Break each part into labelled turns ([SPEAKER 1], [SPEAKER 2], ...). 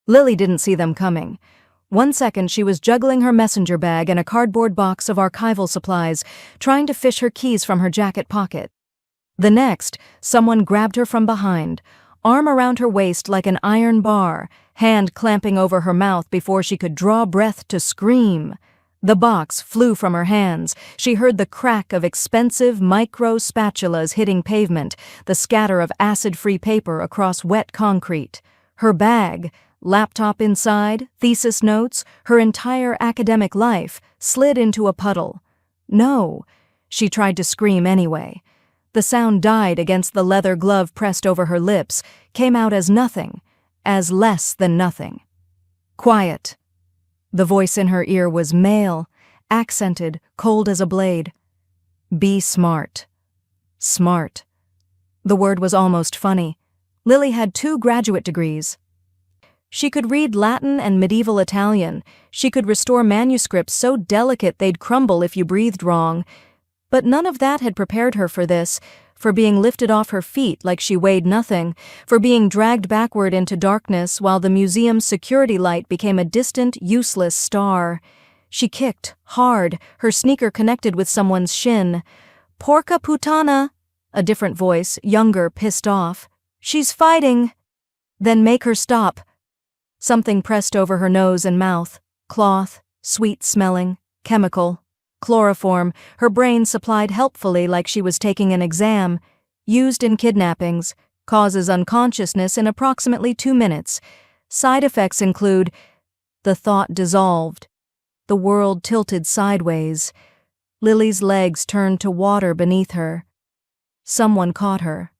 [SPEAKER 1] Lily didn't see them coming. 1 second she was juggling her messenger bag and a cardboard box of archival supplies, trying to fish her keys from her jacket pocket. The next, someone grabbed her from behind, arm around her waist like an iron bar, hand clamping over her mouth before she could draw breath to scream. The box flew from her hands. She heard the crack of expensive micro spatulas hitting pavement, the scatter of acid-free paper across wet concrete. Her bag, laptop inside, thesis notes, her entire academic life, slid into a puddle. No, she tried to scream anyway. The sound died against the leather glove pressed over her lips, came out as nothing, as less than nothing. Quiet. The voice in her ear was male, accented, cold as a blade. Be smart. Smart. The word was almost funny. Lily had 2 graduate degrees. She could read Latin and medieval Italian. She could restore manuscripts so delicate they'd crumble if you breathed wrong. But none of that had prepared her for this, for being lifted off her feet like she weighed nothing, for being dragged backward into darkness while the museum's security light became a distant, useless star. She kicked, hard, her sneaker connected with someone's shin. Porca putana! A different voice, younger, pissed off. She's fighting! Then make her stop. Something pressed over her nose and mouth. Cloth, sweet-smelling, chemical. Chloroform, her brain supplied helpfully like she was taking an exam. Used in kidnappings. Causes unconsciousness in approximately 2 minutes. Side effects include... The thought dissolved. The world tilted sideways. Lily's legs turned to water beneath her. Someone caught her.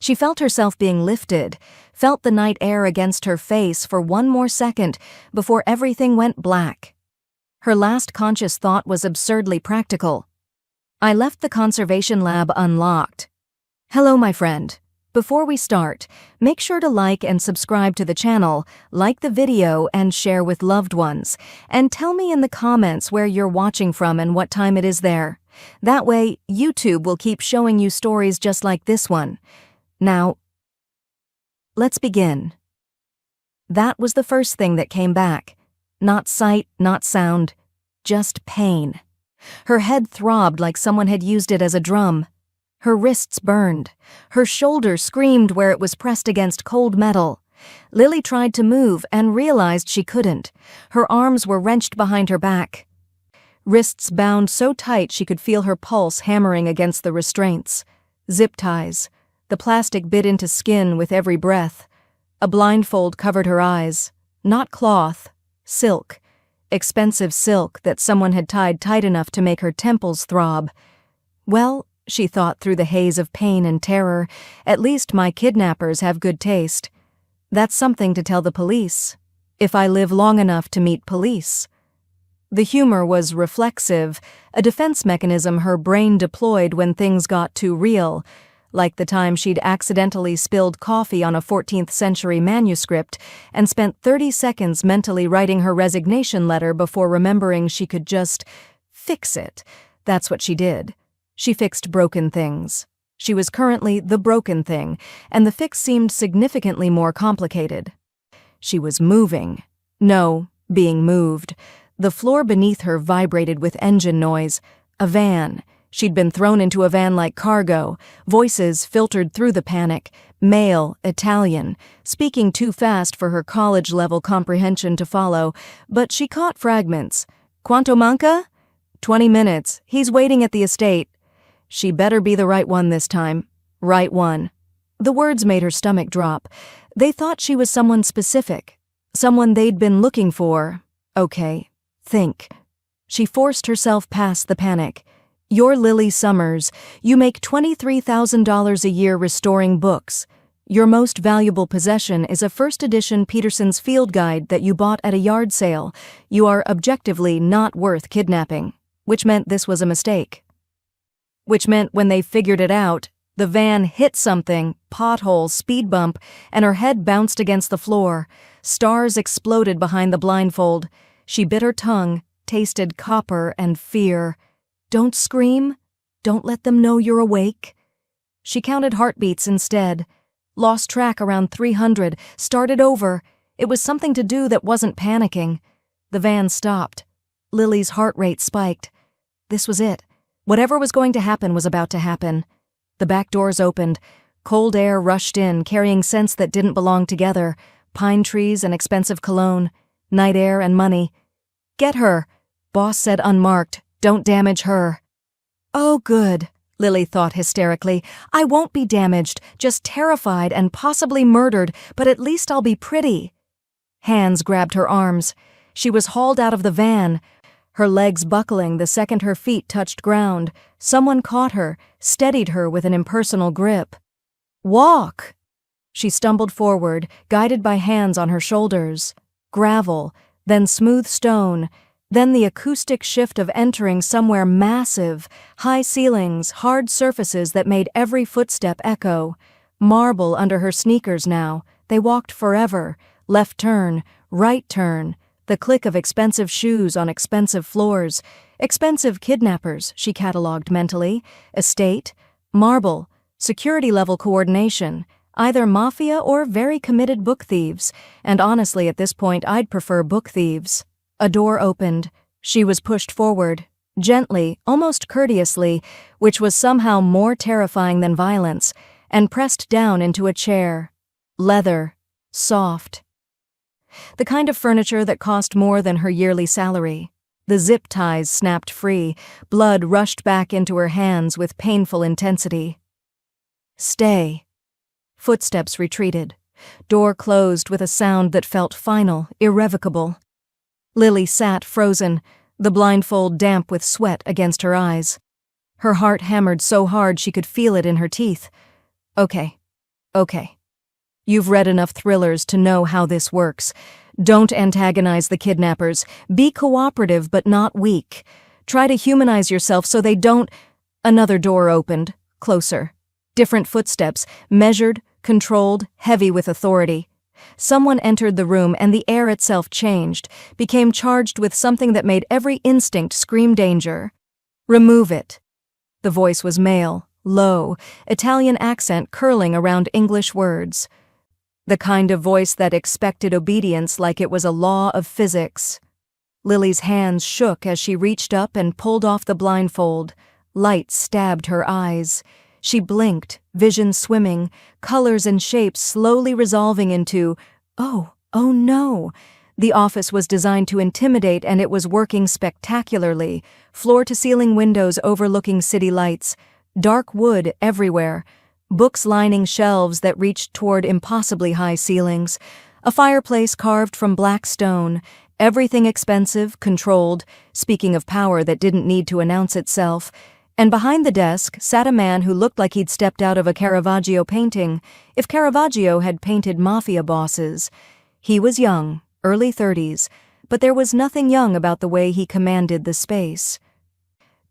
[SPEAKER 1] She felt herself being lifted, felt the night air against her face for 1 more second before everything went black. Her last conscious thought was absurdly practical. I left the conservation lab unlocked. Hello, my friend. Before we start, make sure to like and subscribe to the channel, like the video and share with loved ones, and tell me in the comments where you're watching from and what time it is there. That way, YouTube will keep showing you stories just like this one. Now, let's begin. That was the first thing that came back. Not sight, not sound, just pain. Her head throbbed like someone had used it as a drum. Her wrists burned. Her shoulder screamed where it was pressed against cold metal. Lily tried to move and realized she couldn't. Her arms were wrenched behind her back. Wrists bound so tight she could feel her pulse hammering against the restraints. Zip ties. The plastic bit into skin with every breath. A blindfold covered her eyes. Not cloth. Silk. Expensive silk that someone had tied tight enough to make her temples throb. Well, she thought through the haze of pain and terror, at least my kidnappers have good taste. That's something to tell the police, if I live long enough to meet police. The humor was reflexive, a defense mechanism her brain deployed when things got too real, like the time she'd accidentally spilled coffee on a 14th century manuscript and spent 30 seconds mentally writing her resignation letter before remembering she could just fix it. That's what she did. She fixed broken things. She was currently the broken thing, and the fix seemed significantly more complicated. She was moving. No, being moved. The floor beneath her vibrated with engine noise. A van. She'd been thrown into a van like cargo. Voices filtered through the panic. Male, Italian, speaking too fast for her college-level comprehension to follow, but she caught fragments. Quanto manca? 20 minutes. He's waiting at the estate. She better be the right one this time. Right one. The words made her stomach drop. They thought she was someone specific. Someone they'd been looking for. Okay. Think. She forced herself past the panic. You're Lily Summers. You make $23,000 a year restoring books. Your most valuable possession is a first-edition Peterson's Field Guide that you bought at a yard sale. You are objectively not worth kidnapping, which meant this was a mistake. Which meant when they figured it out, the van hit something, pothole, speed bump, and her head bounced against the floor. Stars exploded behind the blindfold. She bit her tongue, tasted copper and fear. Don't scream. Don't let them know you're awake. She counted heartbeats instead. Lost track around 300, started over. It was something to do that wasn't panicking. The van stopped. Lily's heart rate spiked. This was it. Whatever was going to happen was about to happen. The back doors opened. Cold air rushed in, carrying scents that didn't belong together. Pine trees and expensive cologne. Night air and money. "Get her," Boss said unmarked. "Don't damage her." "Oh, good," Lily thought hysterically. "I won't be damaged, just terrified and possibly murdered, but at least I'll be pretty." Hands grabbed her arms. She was hauled out of the van, her legs buckling the second her feet touched ground. Someone caught her, steadied her with an impersonal grip. "Walk!" She stumbled forward, guided by hands on her shoulders. Gravel, then smooth stone, then the acoustic shift of entering somewhere massive, high ceilings, hard surfaces that made every footstep echo. Marble under her sneakers now. They walked forever. Left turn, right turn, the click of expensive shoes on expensive floors. Expensive kidnappers, she catalogued mentally. Estate, marble, security-level coordination, either Mafia or very committed book thieves, and honestly at this point I'd prefer book thieves. A door opened. She was pushed forward, gently, almost courteously, which was somehow more terrifying than violence, and pressed down into a chair. Leather, soft. The kind of furniture that cost more than her yearly salary. The zip ties snapped free, blood rushed back into her hands with painful intensity. "Stay." Footsteps retreated. Door closed with a sound that felt final, irrevocable. Lily sat frozen, the blindfold damp with sweat against her eyes. Her heart hammered so hard she could feel it in her teeth. Okay. You've read enough thrillers to know how this works. Don't antagonize the kidnappers. Be cooperative but not weak. Try to humanize yourself so they don't— Another door opened, closer. Different footsteps, measured, controlled, heavy with authority. Someone entered the room and the air itself changed, became charged with something that made every instinct scream danger. "Remove it." The voice was male, low, Italian accent curling around English words. The kind of voice that expected obedience like it was a law of physics. Lily's hands shook as she reached up and pulled off the blindfold. Light stabbed her eyes. She blinked, vision swimming, colors and shapes slowly resolving into, oh no. The office was designed to intimidate and it was working spectacularly. Floor-to-ceiling windows overlooking city lights. Dark wood everywhere. Books lining shelves that reached toward impossibly high ceilings. A fireplace carved from black stone. Everything expensive, controlled, speaking of power that didn't need to announce itself. And behind the desk sat a man who looked like he'd stepped out of a Caravaggio painting, if Caravaggio had painted mafia bosses. He was young, early 30s, but there was nothing young about the way he commanded the space.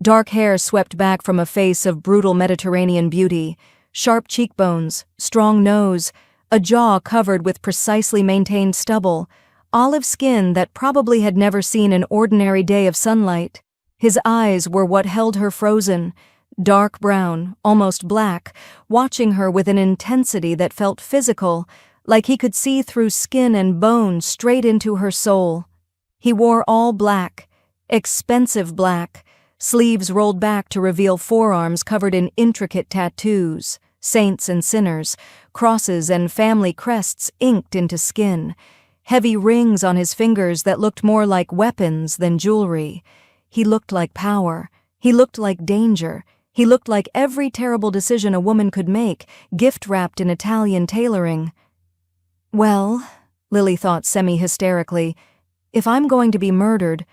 [SPEAKER 1] Dark hair swept back from a face of brutal Mediterranean beauty, sharp cheekbones, strong nose, a jaw covered with precisely maintained stubble, olive skin that probably had never seen an ordinary day of sunlight. His eyes were what held her frozen, dark brown, almost black, watching her with an intensity that felt physical, like he could see through skin and bone straight into her soul. He wore all black, expensive black, sleeves rolled back to reveal forearms covered in intricate tattoos, saints and sinners, crosses and family crests inked into skin, heavy rings on his fingers that looked more like weapons than jewelry. He looked like power. He looked like danger. He looked like every terrible decision a woman could make, gift-wrapped in Italian tailoring. Well, Lily thought semi-hysterically, if I'm going to be murdered,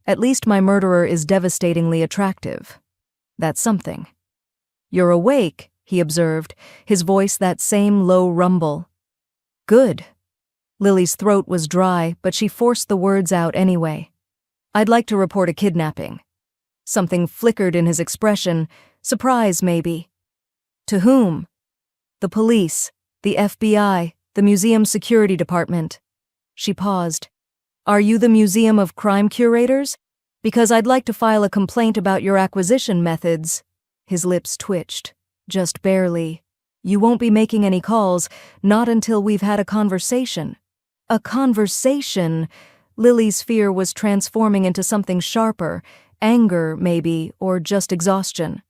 [SPEAKER 1] at least my murderer is devastatingly attractive. That's something. "You're awake," he observed, his voice that same low rumble. "Good." Lily's throat was dry, but she forced the words out anyway. "I'd like to report a kidnapping." Something flickered in his expression, surprise maybe. "To whom?" "The police, the FBI, the museum security department." She paused. "Are you the Museum of Crime Curators? Because I'd like to file a complaint about your acquisition methods." His lips twitched, just barely. "You won't be making any calls, not until we've had a conversation." A conversation. Lily's fear was transforming into something sharper, anger, maybe, or just exhaustion.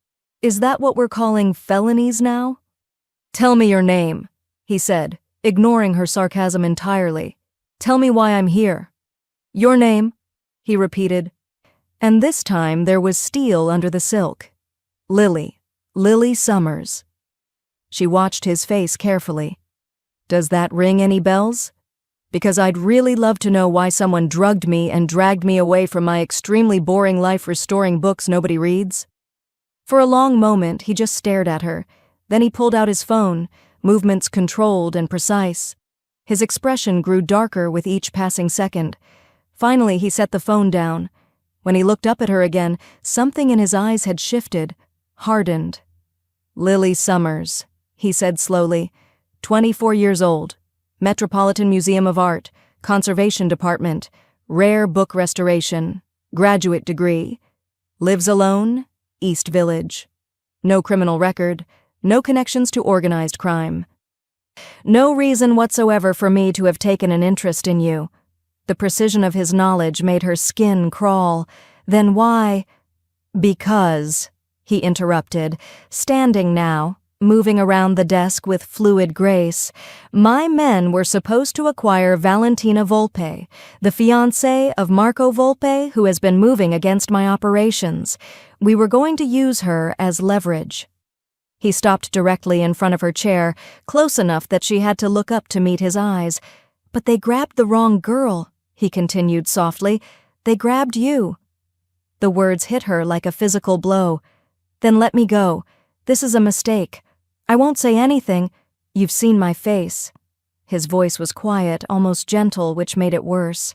[SPEAKER 1] Is that what we're calling felonies now? Tell me your name, he said, ignoring her sarcasm entirely. Tell me why I'm here. Your name, he repeated. And this time there was steel under the silk. Lily Summers. She watched his face carefully. Does that ring any bells? Because I'd really love to know why someone drugged me and dragged me away from my extremely boring life restoring books nobody reads. For a long moment, he just stared at her. Then he pulled out his phone, movements controlled and precise. His expression grew darker with each passing second. Finally, he set the phone down. When he looked up at her again, something in his eyes had shifted, hardened. Lily Summers, he said slowly, 24 years old. Metropolitan Museum of Art, Conservation Department, Rare Book Restoration, graduate degree. Lives alone, East Village. No criminal record, no connections to organized crime. No reason whatsoever for me to have taken an interest in you. The precision of his knowledge made her skin crawl. Then why? Because, he interrupted, standing now, moving around the desk with fluid grace, my men were supposed to acquire Valentina Volpe, the fiancée of Marco Volpe, who has been moving against my operations. We were going to use her as leverage. He stopped directly in front of her chair, close enough that she had to look up to meet his eyes. But they grabbed the wrong girl, he continued softly. They grabbed you. The words hit her like a physical blow. Then let me go. This is a mistake. I won't say anything. You've seen my face. His voice was quiet, almost gentle, which made it worse.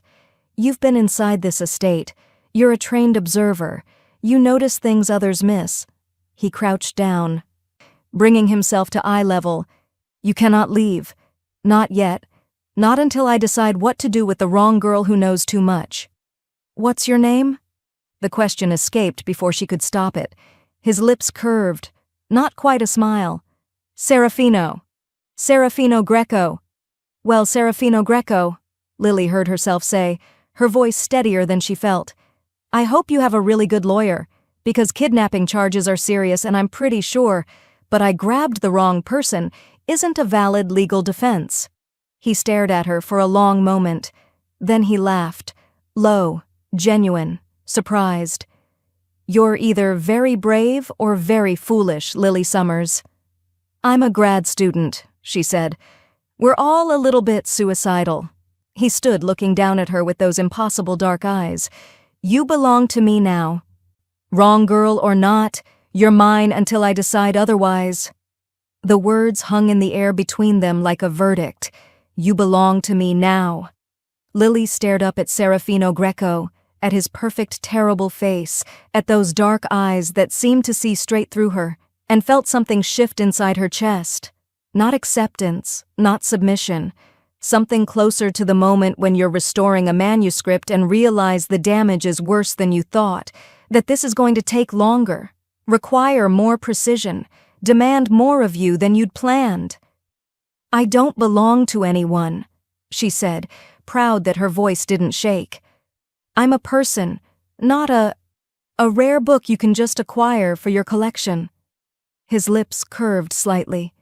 [SPEAKER 1] You've been inside this estate. You're a trained observer. You notice things others miss. He crouched down, bringing himself to eye level. You cannot leave. Not yet. Not until I decide what to do with the wrong girl who knows too much. What's your name? The question escaped before she could stop it. His lips curved. Not quite a smile. Serafino Greco. Well, Serafino Greco, Lily heard herself say, her voice steadier than she felt. I hope you have a really good lawyer, because kidnapping charges are serious and I'm pretty sure, but I grabbed the wrong person isn't a valid legal defense. He stared at her for a long moment. Then he laughed, low, genuine, surprised. You're either very brave or very foolish, Lily Summers. I'm a grad student, she said. We're all a little bit suicidal. He stood looking down at her with those impossible dark eyes. You belong to me now. Wrong girl or not, you're mine until I decide otherwise. The words hung in the air between them like a verdict. You belong to me now. Lily stared up at Serafino Greco, at his perfect, terrible face, at those dark eyes that seemed to see straight through her, and felt something shift inside her chest. Not acceptance, not submission. Something closer to the moment when you're restoring a manuscript and realize the damage is worse than you thought, that this is going to take longer, require more precision, demand more of you than you'd planned. I don't belong to anyone, she said, proud that her voice didn't shake. I'm a person, not a rare book you can just acquire for your collection. His lips curved slightly.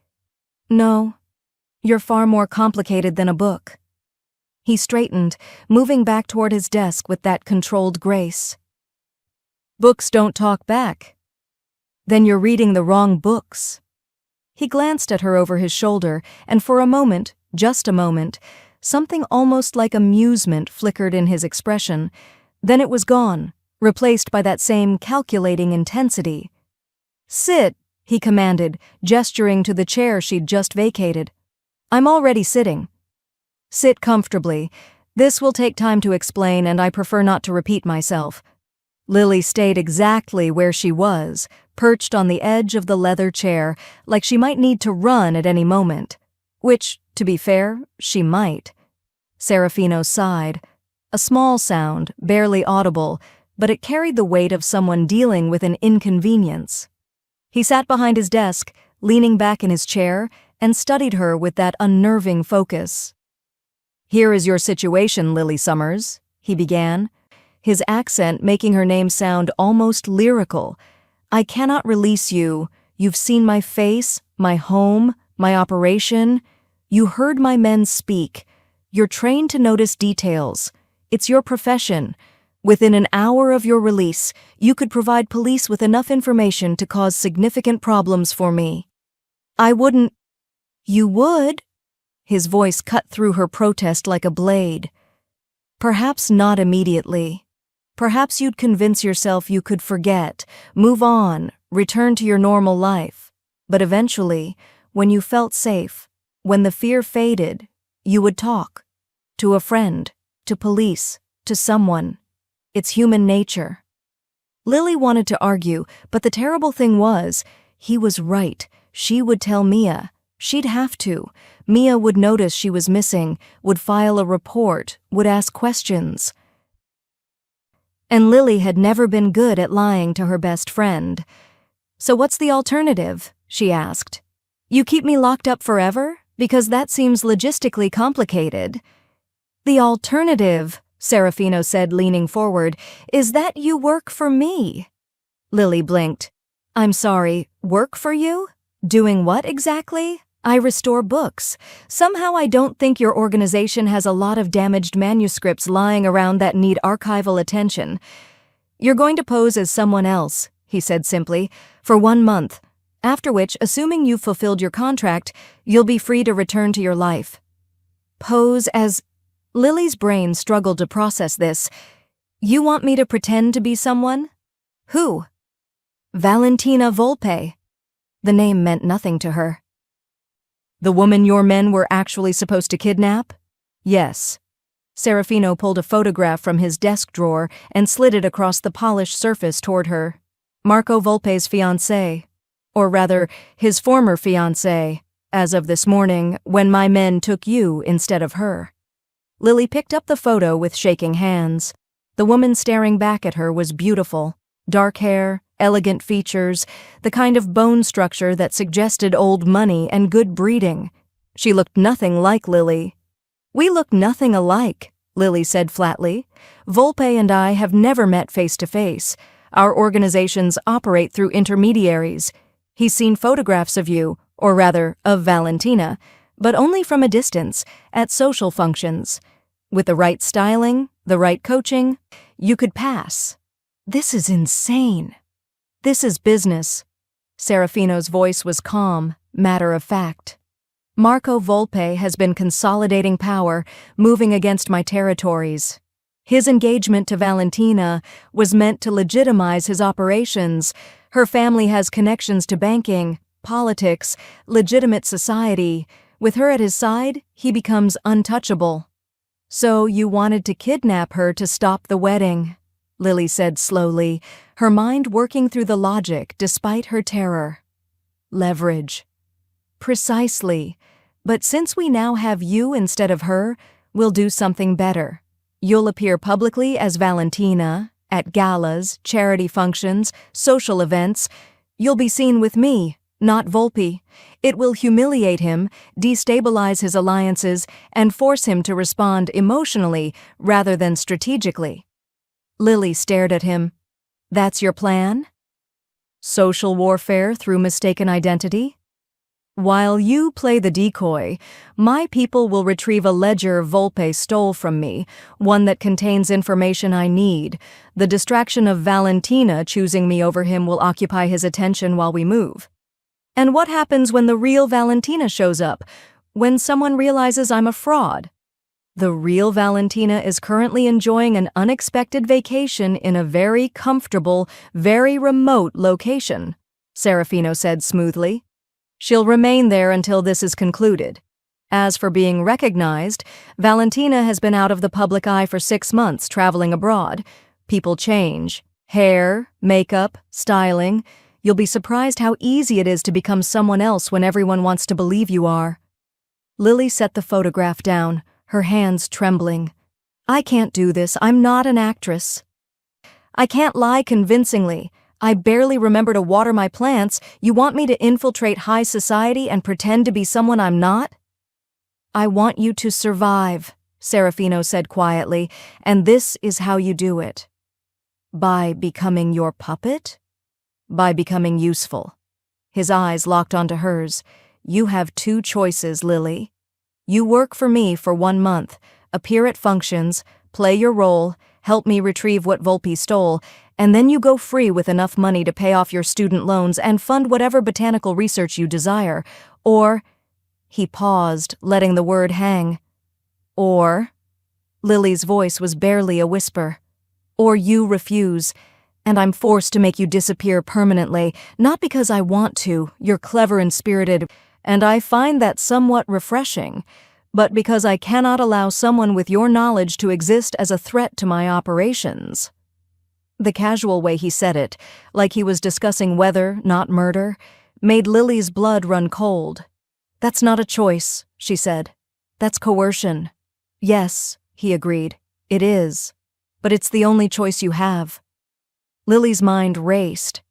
[SPEAKER 1] No, you're far more complicated than a book. He straightened, moving back toward his desk with that controlled grace. Books don't talk back. Then you're reading the wrong books. He glanced at her over his shoulder, and for a moment, just a moment, something almost like amusement flickered in his expression. Then it was gone, replaced by that same calculating intensity. Sit, he commanded, gesturing to the chair she'd just vacated. I'm already sitting. Sit comfortably. This will take time to explain, and I prefer not to repeat myself. Lily stayed exactly where she was, perched on the edge of the leather chair, like she might need to run at any moment. Which, to be fair, she might. Serafino sighed. A small sound, barely audible, but it carried the weight of someone dealing with an inconvenience. He sat behind his desk, leaning back in his chair, and studied her with that unnerving focus. "Here is your situation, Lily Summers," he began, his accent making her name sound almost lyrical. "I cannot release you. You've seen my face, my home, my operation. You heard my men speak. You're trained to notice details. It's your profession. Within an hour of your release, you could provide police with enough information to cause significant problems for me." "I wouldn't." "You would." His voice cut through her protest like a blade. "Perhaps not immediately. Perhaps you'd convince yourself you could forget, move on, return to your normal life. But eventually, when you felt safe, when the fear faded, you would talk. To a friend, to police, to someone. It's human nature." Lily wanted to argue, but the terrible thing was, he was right. She would tell Mia. She'd have to. Mia would notice she was missing, would file a report, would ask questions. And Lily had never been good at lying to her best friend. "So what's the alternative?" she asked. "You keep me locked up forever? Because that seems logistically complicated." "The alternative," Serafino said, leaning forward, "is that you work for me." Lily blinked. "I'm sorry, work for you? Doing what exactly?" "I restore books. Somehow I don't think your organization has a lot of damaged manuscripts lying around that need archival attention." "You're going to pose as someone else," he said simply, "for 1 month, after which, assuming you've fulfilled your contract, you'll be free to return to your life." "Pose as—" Lily's brain struggled to process this. "You want me to pretend to be someone?" "Who?" "Valentina Volpe." The name meant nothing to her. "The woman your men were actually supposed to kidnap?" "Yes." Serafino pulled a photograph from his desk drawer and slid it across the polished surface toward her. "Marco Volpe's fiancée. Or rather, his former fiancée, as of this morning, when my men took you instead of her." Lily picked up the photo with shaking hands. The woman staring back at her was beautiful. Dark hair, elegant features, the kind of bone structure that suggested old money and good breeding. She looked nothing like Lily. "We look nothing alike," Lily said flatly. "Volpe and I have never met face to face. Our organizations operate through intermediaries. He's seen photographs of you, or rather, of Valentina, but only from a distance, at social functions. With the right styling, the right coaching, you could pass." "This is insane." "This is business." Serafino's voice was calm, matter-of-fact. "Marco Volpe has been consolidating power, moving against my territories. His engagement to Valentina was meant to legitimize his operations. Her family has connections to banking, politics, legitimate society. With her at his side, he becomes untouchable." "So you wanted to kidnap her to stop the wedding," Lily said slowly, her mind working through the logic despite her terror. "Leverage." "Precisely. But since we now have you instead of her, we'll do something better. You'll appear publicly as Valentina, at galas, charity functions, social events. You'll be seen with me, not Volpe. It will humiliate him, destabilize his alliances, and force him to respond emotionally rather than strategically." Lily stared at him. "That's your plan? Social warfare through mistaken identity? While you play the decoy, my people will retrieve a ledger Volpe stole from me, one that contains information I need. The distraction of Valentina choosing me over him will occupy his attention while we move. And what happens when the real Valentina shows up? When someone realizes I'm a fraud? The real Valentina is currently enjoying an unexpected vacation in a very comfortable, very remote location," Serafino said smoothly. "She'll remain there until this is concluded. As for being recognized, Valentina has been out of the public eye for 6 months traveling abroad. People change. Hair, makeup, styling. You'll be surprised how easy it is to become someone else when everyone wants to believe you are." Lily set the photograph down, her hands trembling. "I can't do this. I'm not an actress. I can't lie convincingly. I barely remember to water my plants. You want me to infiltrate high society and pretend to be someone I'm not?" "I want you to survive," Serafino said quietly, "and this is how you do it. By becoming your puppet? By becoming useful." His eyes locked onto hers. "You have two choices, Lily. You work for me for 1 month, appear at functions, play your role, help me retrieve what Volpe stole, and then you go free with enough money to pay off your student loans and fund whatever botanical research you desire. Or—" He paused, letting the word hang. "Or—" Lily's voice was barely a whisper. "Or you refuse, and I'm forced to make you disappear permanently, not because I want to, you're clever and spirited, and I find that somewhat refreshing, but because I cannot allow someone with your knowledge to exist as a threat to my operations." The casual way he said it, like he was discussing weather, not murder, made Lily's blood run cold. "That's not a choice," she said. "That's coercion." "Yes," he agreed, "it is. But it's the only choice you have." Lily's mind raced.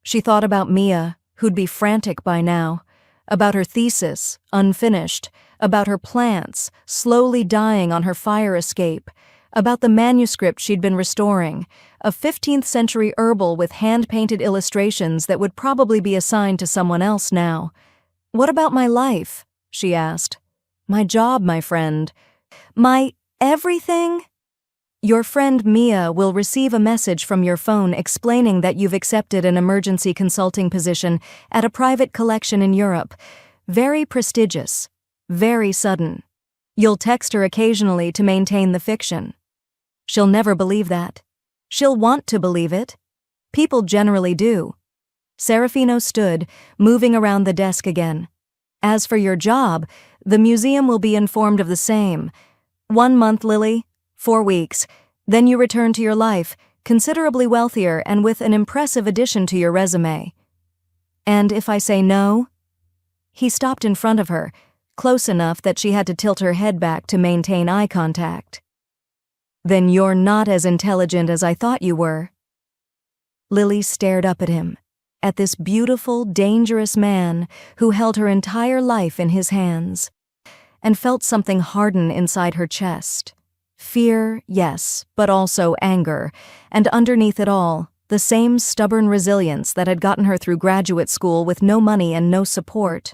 [SPEAKER 1] She thought about Mia, who'd be frantic by now, about her thesis, unfinished, about her plants, slowly dying on her fire escape, about the manuscript she'd been restoring, a 15th-century herbal with hand-painted illustrations that would probably be assigned to someone else now. "What about my life?" she asked. "My job, my friend. My everything?" "Your friend Mia will receive a message from your phone explaining that you've accepted an emergency consulting position at a private collection in Europe. Very prestigious. Very sudden. You'll text her occasionally to maintain the fiction. She'll never believe that. She'll want to believe it. People generally do." Serafino stood, moving around the desk again. "As for your job, the museum will be informed of the same. 1 month, Lily. 4 weeks. Then you return to your life, considerably wealthier and with an impressive addition to your resume." "And if I say no?" He stopped in front of her, close enough that she had to tilt her head back to maintain eye contact. "Then you're not as intelligent as I thought you were." Lily stared up at him, at this beautiful, dangerous man who held her entire life in his hands, and felt something harden inside her chest. Fear, yes, but also anger, and underneath it all, the same stubborn resilience that had gotten her through graduate school with no money and no support.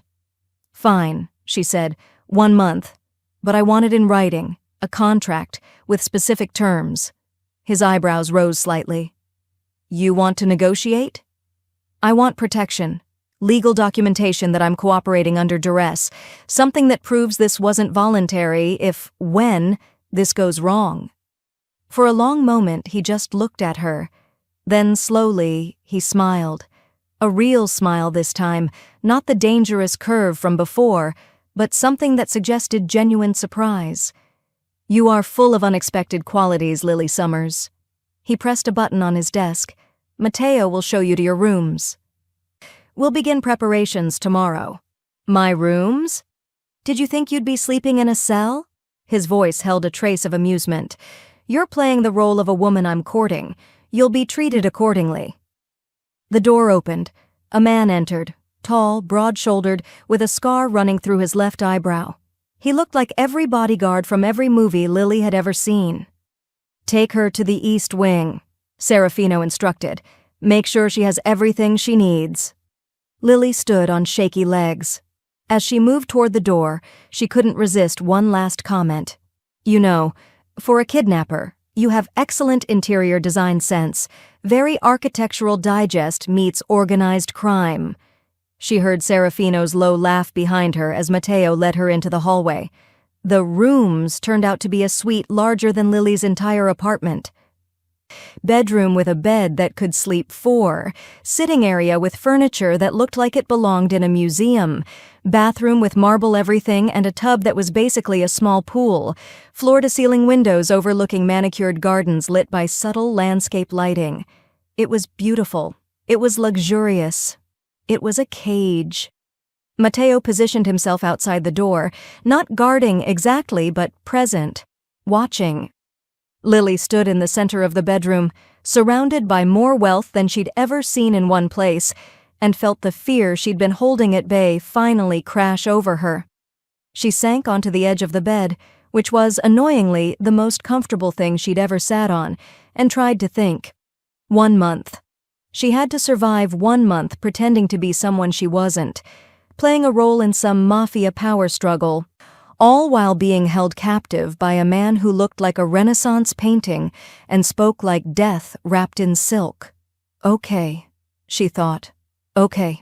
[SPEAKER 1] "Fine," she said, 1 month, but I want it in writing, a contract, with specific terms." His eyebrows rose slightly. "You want to negotiate?" "I want protection. Legal documentation that I'm cooperating under duress, something that proves this wasn't voluntary when this goes wrong." For a long moment he just looked at her. Then slowly he smiled. A real smile this time, not the dangerous curve from before, but something that suggested genuine surprise. "You are full of unexpected qualities, Lily Summers." He pressed a button on his desk. "Matteo will show you to your rooms." "We'll begin preparations tomorrow." "My rooms? Did you think you'd be sleeping in a cell?" His voice held a trace of amusement. "You're playing the role of a woman I'm courting. You'll be treated accordingly." The door opened. A man entered, tall, broad-shouldered, with a scar running through his left eyebrow. He looked like every bodyguard from every movie Lily had ever seen. "Take her to the East Wing," Serafino instructed. "Make sure she has everything she needs." Lily stood on shaky legs. As she moved toward the door, she couldn't resist one last comment. "You know, for a kidnapper, you have excellent interior design sense. Very Architectural Digest meets organized crime." She heard Serafino's low laugh behind her as Matteo led her into the hallway. The rooms turned out to be a suite larger than Lily's entire apartment. Bedroom with a bed that could sleep 4, sitting area with furniture that looked like it belonged in a museum, bathroom with marble everything and a tub that was basically a small pool, floor-to-ceiling windows overlooking manicured gardens lit by subtle landscape lighting. It was beautiful. It was luxurious. It was a cage. Matteo positioned himself outside the door, not guarding exactly, but present, watching. Lily stood in the center of the bedroom, surrounded by more wealth than she'd ever seen in one place, and felt the fear she'd been holding at bay finally crash over her. She sank onto the edge of the bed, which was, annoyingly, the most comfortable thing she'd ever sat on, and tried to think. 1 month. She had to survive 1 month pretending to be someone she wasn't, playing a role in some mafia power struggle, all while being held captive by a man who looked like a Renaissance painting and spoke like death wrapped in silk. Okay, she thought. Okay.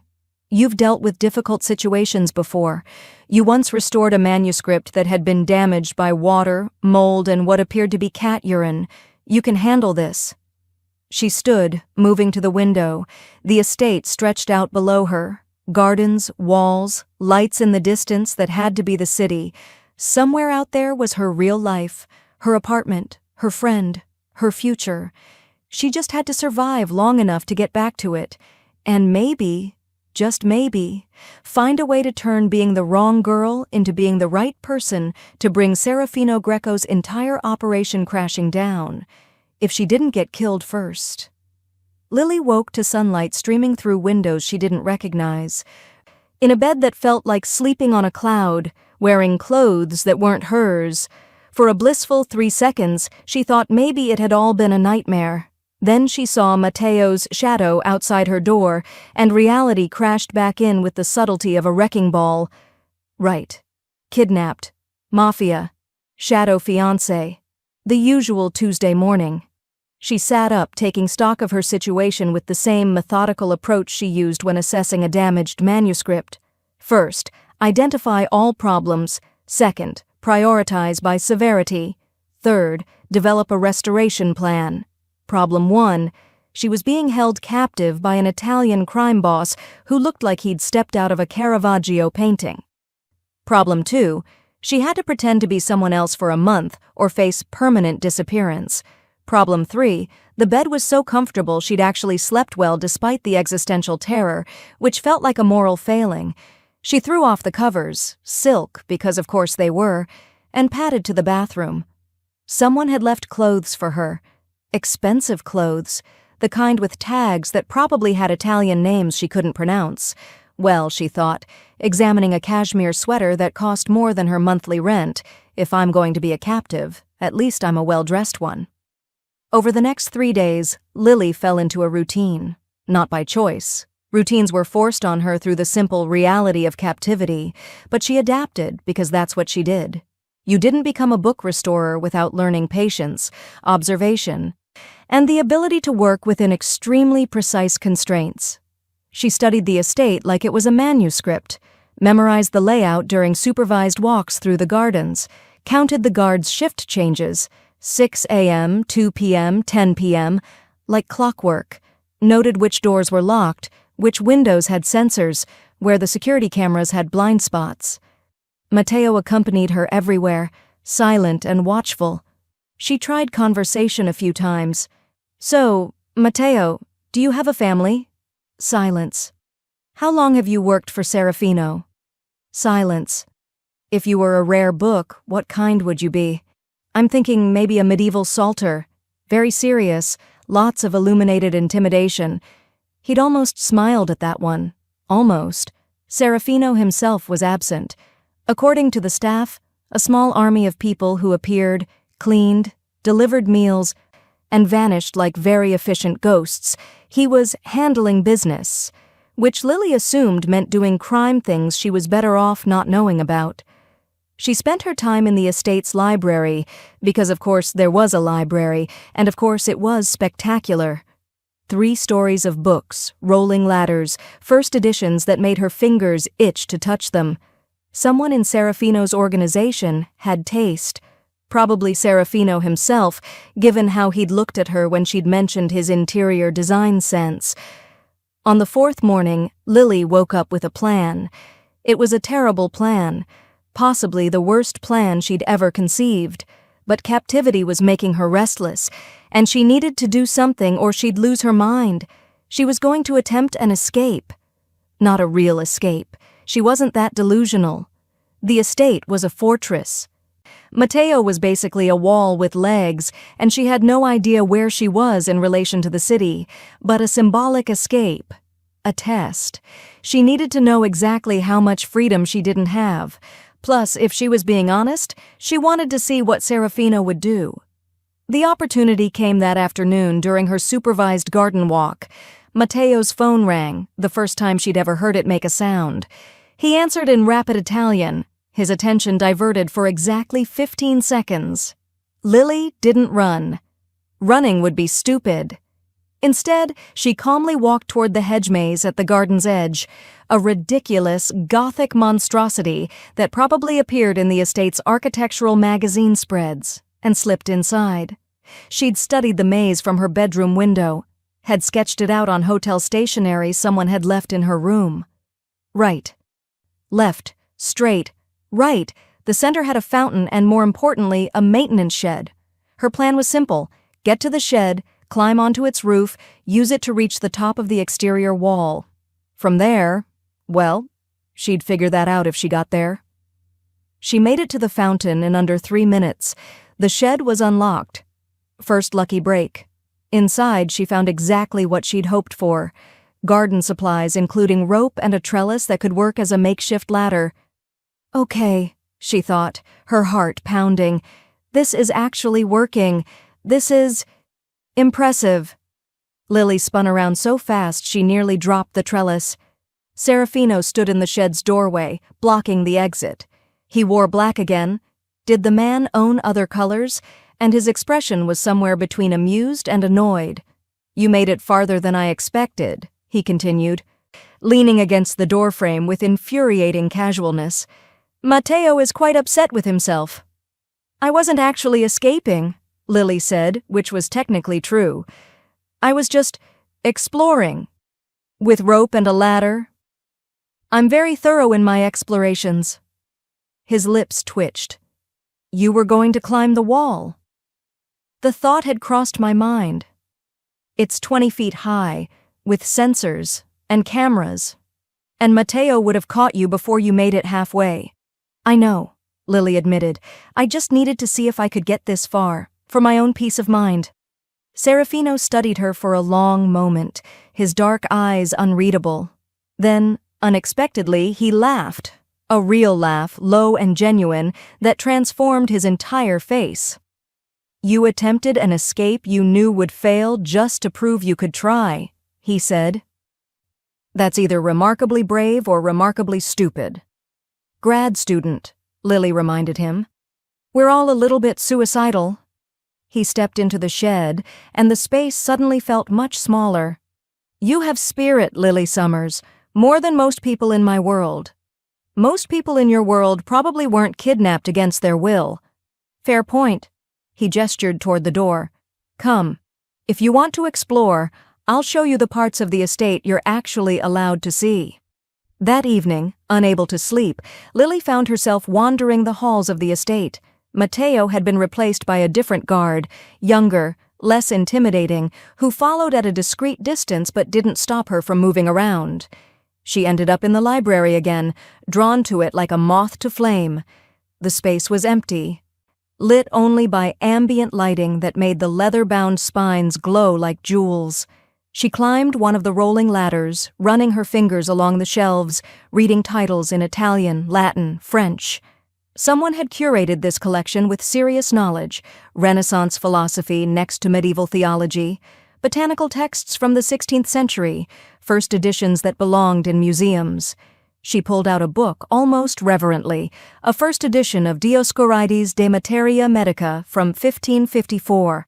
[SPEAKER 1] You've dealt with difficult situations before. You once restored a manuscript that had been damaged by water, mold, and what appeared to be cat urine. You can handle this. She stood, moving to the window, the estate stretched out below her. Gardens, walls, lights in the distance that had to be the city. Somewhere out there was her real life, her apartment, her friend, her future. She just had to survive long enough to get back to it, and maybe, just maybe, find a way to turn being the wrong girl into being the right person to bring Serafino Greco's entire operation crashing down, if she didn't get killed first. Lily woke to sunlight streaming through windows she didn't recognize. In a bed that felt like sleeping on a cloud, wearing clothes that weren't hers. For a blissful 3 seconds, she thought maybe it had all been a nightmare. Then she saw Matteo's shadow outside her door, and reality crashed back in with the subtlety of a wrecking ball. Right. Kidnapped. Mafia. Shadow fiancé. The usual Tuesday morning. She sat up, taking stock of her situation with the same methodical approach she used when assessing a damaged manuscript. First, identify all problems. Second, prioritize by severity. Third, develop a restoration plan. Problem 1. She was being held captive by an Italian crime boss who looked like he'd stepped out of a Caravaggio painting. Problem 2. She had to pretend to be someone else for a month or face permanent disappearance. Problem 3. The bed was so comfortable she'd actually slept well despite the existential terror, which felt like a moral failing. She threw off the covers, silk because of course they were, and padded to the bathroom. Someone had left clothes for her. Expensive clothes, the kind with tags that probably had Italian names she couldn't pronounce. Well, she thought, examining a cashmere sweater that cost more than her monthly rent. If I'm going to be a captive, at least I'm a well-dressed one. Over the next 3 days, Lily fell into a routine. Not by choice. Routines were forced on her through the simple reality of captivity, but she adapted because that's what she did. You didn't become a book restorer without learning patience, observation, and the ability to work within extremely precise constraints. She studied the estate like it was a manuscript, memorized the layout during supervised walks through the gardens, counted the guards' shift changes, 6 a.m., 2 p.m., 10 p.m., like clockwork, noted which doors were locked, which windows had sensors, where the security cameras had blind spots. Matteo accompanied her everywhere, silent and watchful. She tried conversation a few times. So, Matteo, do you have a family? Silence. How long have you worked for Serafino? Silence. If you were a rare book, what kind would you be? I'm thinking maybe a medieval psalter. Very serious, lots of illuminated intimidation. He'd almost smiled at that one. Almost. Serafino himself was absent. According to the staff, a small army of people who appeared, cleaned, delivered meals, and vanished like very efficient ghosts. He was handling business, which Lily assumed meant doing crime things she was better off not knowing about. She spent her time in the estate's library, because of course there was a library, and of course it was spectacular. 3 stories of books, rolling ladders, first editions that made her fingers itch to touch them. Someone in Serafino's organization had taste. Probably Serafino himself, given how he'd looked at her when she'd mentioned his interior design sense. On the 4th morning, Lily woke up with a plan. It was a terrible plan. Possibly the worst plan she'd ever conceived. But captivity was making her restless, and she needed to do something or she'd lose her mind. She was going to attempt an escape. Not a real escape. She wasn't that delusional. The estate was a fortress. Matteo was basically a wall with legs, and she had no idea where she was in relation to the city, but a symbolic escape. A test. She needed to know exactly how much freedom she didn't have. Plus, if she was being honest, she wanted to see what Serafino would do. The opportunity came that afternoon during her supervised garden walk. Matteo's phone rang, the first time she'd ever heard it make a sound. He answered in rapid Italian, his attention diverted for exactly 15 seconds. Lily didn't run. Running would be stupid. Instead, she calmly walked toward the hedge maze at the garden's edge, a ridiculous, Gothic monstrosity that probably appeared in the estate's architectural magazine spreads, and slipped inside. She'd studied the maze from her bedroom window, had sketched it out on hotel stationery someone had left in her room. Right. Left. Straight. Right. The center had a fountain and, more importantly, a maintenance shed. Her plan was simple: get to the shed, climb onto its roof, use it to reach the top of the exterior wall. From there, well, she'd figure that out if she got there. She made it to the fountain in under 3 minutes. The shed was unlocked. First lucky break. Inside, she found exactly what she'd hoped for: garden supplies including rope and a trellis that could work as a makeshift ladder. Okay, she thought, her heart pounding. This is actually working. This is impressive. Lily spun around so fast she nearly dropped the trellis. Serafino stood in the shed's doorway, blocking the exit. He wore black again. Did the man own other colors? And his expression was somewhere between amused and annoyed. You made it farther than I expected, he continued, leaning against the doorframe with infuriating casualness. Matteo is quite upset with himself. I wasn't actually escaping, Lily said, which was technically true. I was just exploring. With rope and a ladder. I'm very thorough in my explorations. His lips twitched. You were going to climb the wall. The thought had crossed my mind. It's 20 feet high, with sensors and cameras. And Matteo would have caught you before you made it halfway. I know, Lily admitted. I just needed to see if I could get this far, for my own peace of mind. Serafino studied her for a long moment, his dark eyes unreadable. Then, unexpectedly, he laughed. A real laugh, low and genuine, that transformed his entire face. You attempted an escape you knew would fail just to prove you could try, he said. That's either remarkably brave or remarkably stupid. Grad student, Lily reminded him. We're all a little bit suicidal. He stepped into the shed, and the space suddenly felt much smaller. You have spirit, Lily Summers, more than most people in my world. Most people in your world probably weren't kidnapped against their will. Fair point. He gestured toward the door. Come. If you want to explore, I'll show you the parts of the estate you're actually allowed to see. That evening, unable to sleep, Lily found herself wandering the halls of the estate. Matteo had been replaced by a different guard, younger, less intimidating, who followed at a discreet distance but didn't stop her from moving around. She ended up in the library again, drawn to it like a moth to flame. The space was empty, lit only by ambient lighting that made the leather-bound spines glow like jewels. She climbed one of the rolling ladders, running her fingers along the shelves, reading titles in Italian, Latin, French. Someone had curated this collection with serious knowledge: Renaissance philosophy next to medieval theology, botanical texts from the 16th century, first editions that belonged in museums. She pulled out a book almost reverently, a first edition of Dioscorides de Materia Medica from 1554.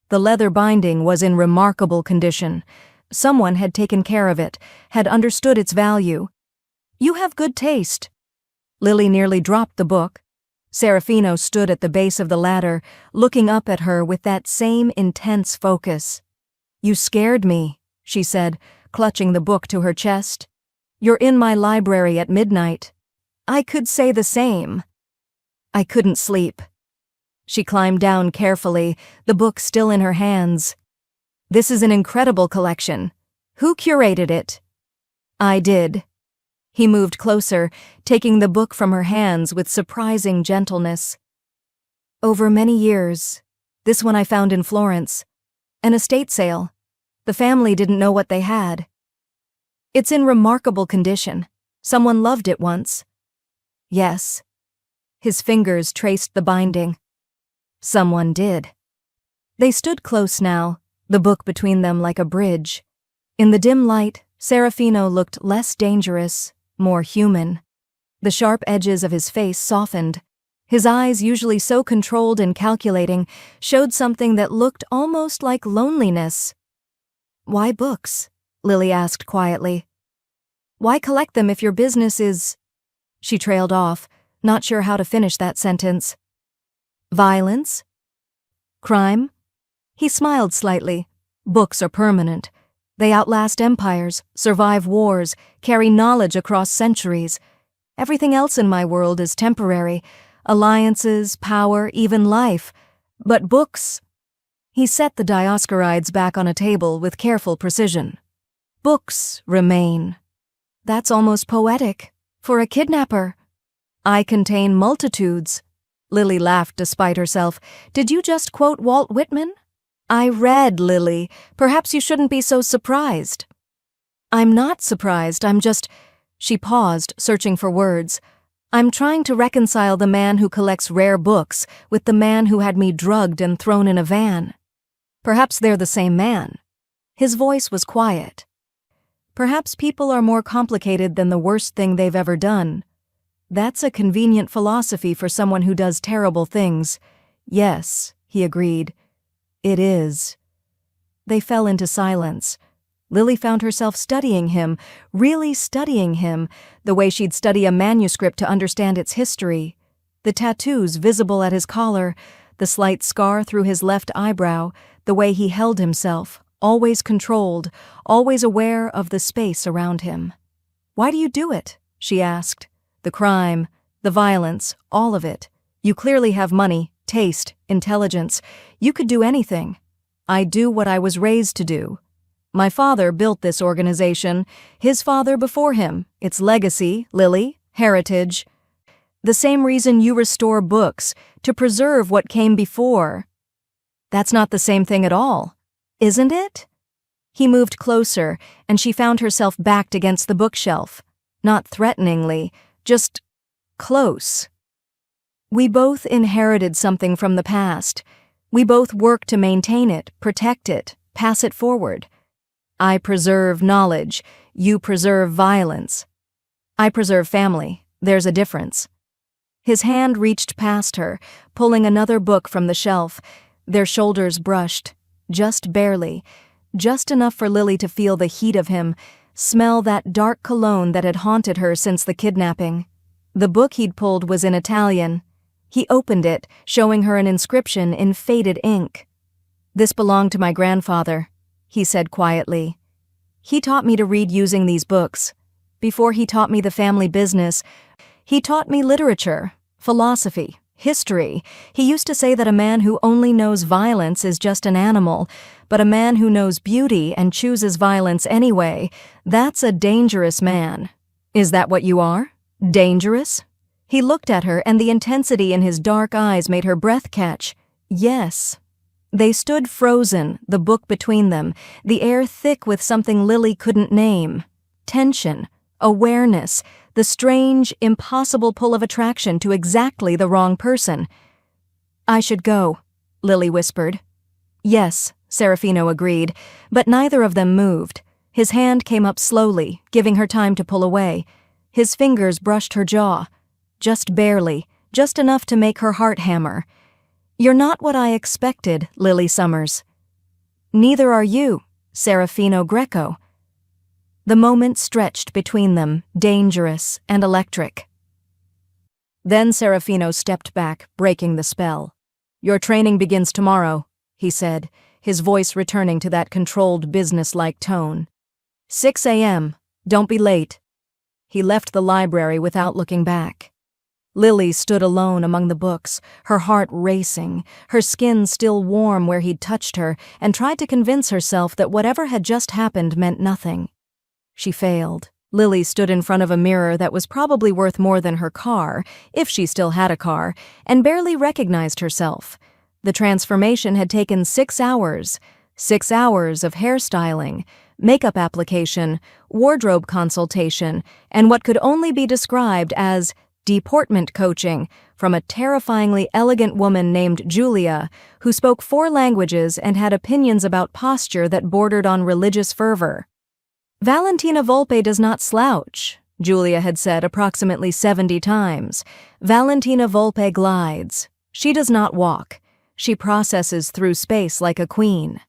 [SPEAKER 1] The leather binding was in remarkable condition. Someone had taken care of it, had understood its value. You have good taste. Lily nearly dropped the book. Serafino stood at the base of the ladder, looking up at her with that same intense focus. You scared me, she said, clutching the book to her chest. You're in my library at midnight. I could say the same. I couldn't sleep. She climbed down carefully, the book still in her hands. This is an incredible collection. Who curated it? I did. He moved closer, taking the book from her hands with surprising gentleness. Over many years. This one I found in Florence. An estate sale. The family didn't know what they had. It's in remarkable condition. Someone loved it once. Yes. His fingers traced the binding. Someone did. They stood close now, the book between them like a bridge. In the dim light, Serafino looked less dangerous, more human. The sharp edges of his face softened. His eyes, usually so controlled and calculating, showed something that looked almost like loneliness. "Why books?" Lily asked quietly. "Why collect them if your business is—" She trailed off, not sure how to finish that sentence. "Violence? Crime?" He smiled slightly. "Books are permanent. They outlast empires, survive wars, carry knowledge across centuries. Everything else in my world is temporary. Alliances, power, even life. But books—" He set the Dioscorides back on a table with careful precision. "Books remain. That's almost poetic. For a kidnapper. I contain multitudes." Lily laughed despite herself. "Did you just quote Walt Whitman?" "I read, Lily. Perhaps you shouldn't be so surprised." "I'm not surprised, I'm just—" She paused, searching for words. "I'm trying to reconcile the man who collects rare books with the man who had me drugged and thrown in a van. Perhaps they're the same man." His voice was quiet. "Perhaps people are more complicated than the worst thing they've ever done. That's a convenient philosophy for someone who does terrible things." "Yes," he agreed. "It is." They fell into silence. Lily found herself studying him, really studying him, the way she'd study a manuscript to understand its history. The tattoos visible at his collar, the slight scar through his left eyebrow, the way he held himself, always controlled, always aware of the space around him. "Why do you do it?" she asked. "The crime, the violence, all of it. You clearly have money, taste, intelligence. You could do anything." "I do what I was raised to do. My father built this organization, his father before him. It's legacy, Lily, heritage. The same reason you restore books, to preserve what came before." "That's not the same thing at all, isn't it?" He moved closer, and she found herself backed against the bookshelf. Not threateningly, just close. "We both inherited something from the past. We both work to maintain it, protect it, pass it forward. I preserve knowledge, you preserve violence. I preserve family, there's a difference." His hand reached past her, pulling another book from the shelf. Their shoulders brushed, just barely, just enough for Lily to feel the heat of him, smell that dark cologne that had haunted her since the kidnapping. The book he'd pulled was in Italian. He opened it, showing her an inscription in faded ink. "This belonged to my grandfather," he said quietly. "He taught me to read using these books. Before he taught me the family business, he taught me literature, philosophy, history. He used to say that a man who only knows violence is just an animal, but a man who knows beauty and chooses violence anyway, that's a dangerous man. Is that what you are? Dangerous?" He looked at her, and the intensity in his dark eyes made her breath catch. "Yes." They stood frozen, the book between them, the air thick with something Lily couldn't name. Tension, awareness, the strange, impossible pull of attraction to exactly the wrong person. "I should go," Lily whispered. "Yes," Serafino agreed, but neither of them moved. His hand came up slowly, giving her time to pull away. His fingers brushed her jaw. Just barely, just enough to make her heart hammer. "You're not what I expected, Lily Summers." "Neither are you, Serafino Greco." The moment stretched between them, dangerous and electric. Then Serafino stepped back, breaking the spell. "Your training begins tomorrow," he said, his voice returning to that controlled, business-like tone. 6 a.m. Don't be late." He left the library without looking back. Lily stood alone among the books, her heart racing, her skin still warm where he'd touched her, and tried to convince herself that whatever had just happened meant nothing. She failed. Lily stood in front of a mirror that was probably worth more than her car, if she still had a car, and barely recognized herself. The transformation had taken 6 hours. 6 hours of hairstyling, makeup application, wardrobe consultation, and what could only be described as deportment coaching, from a terrifyingly elegant woman named Julia, who spoke 4 languages and had opinions about posture that bordered on religious fervor. "Valentina Volpe does not slouch," Julia had said approximately 70 times. "Valentina Volpe glides. She does not walk. She processes through space like a queen."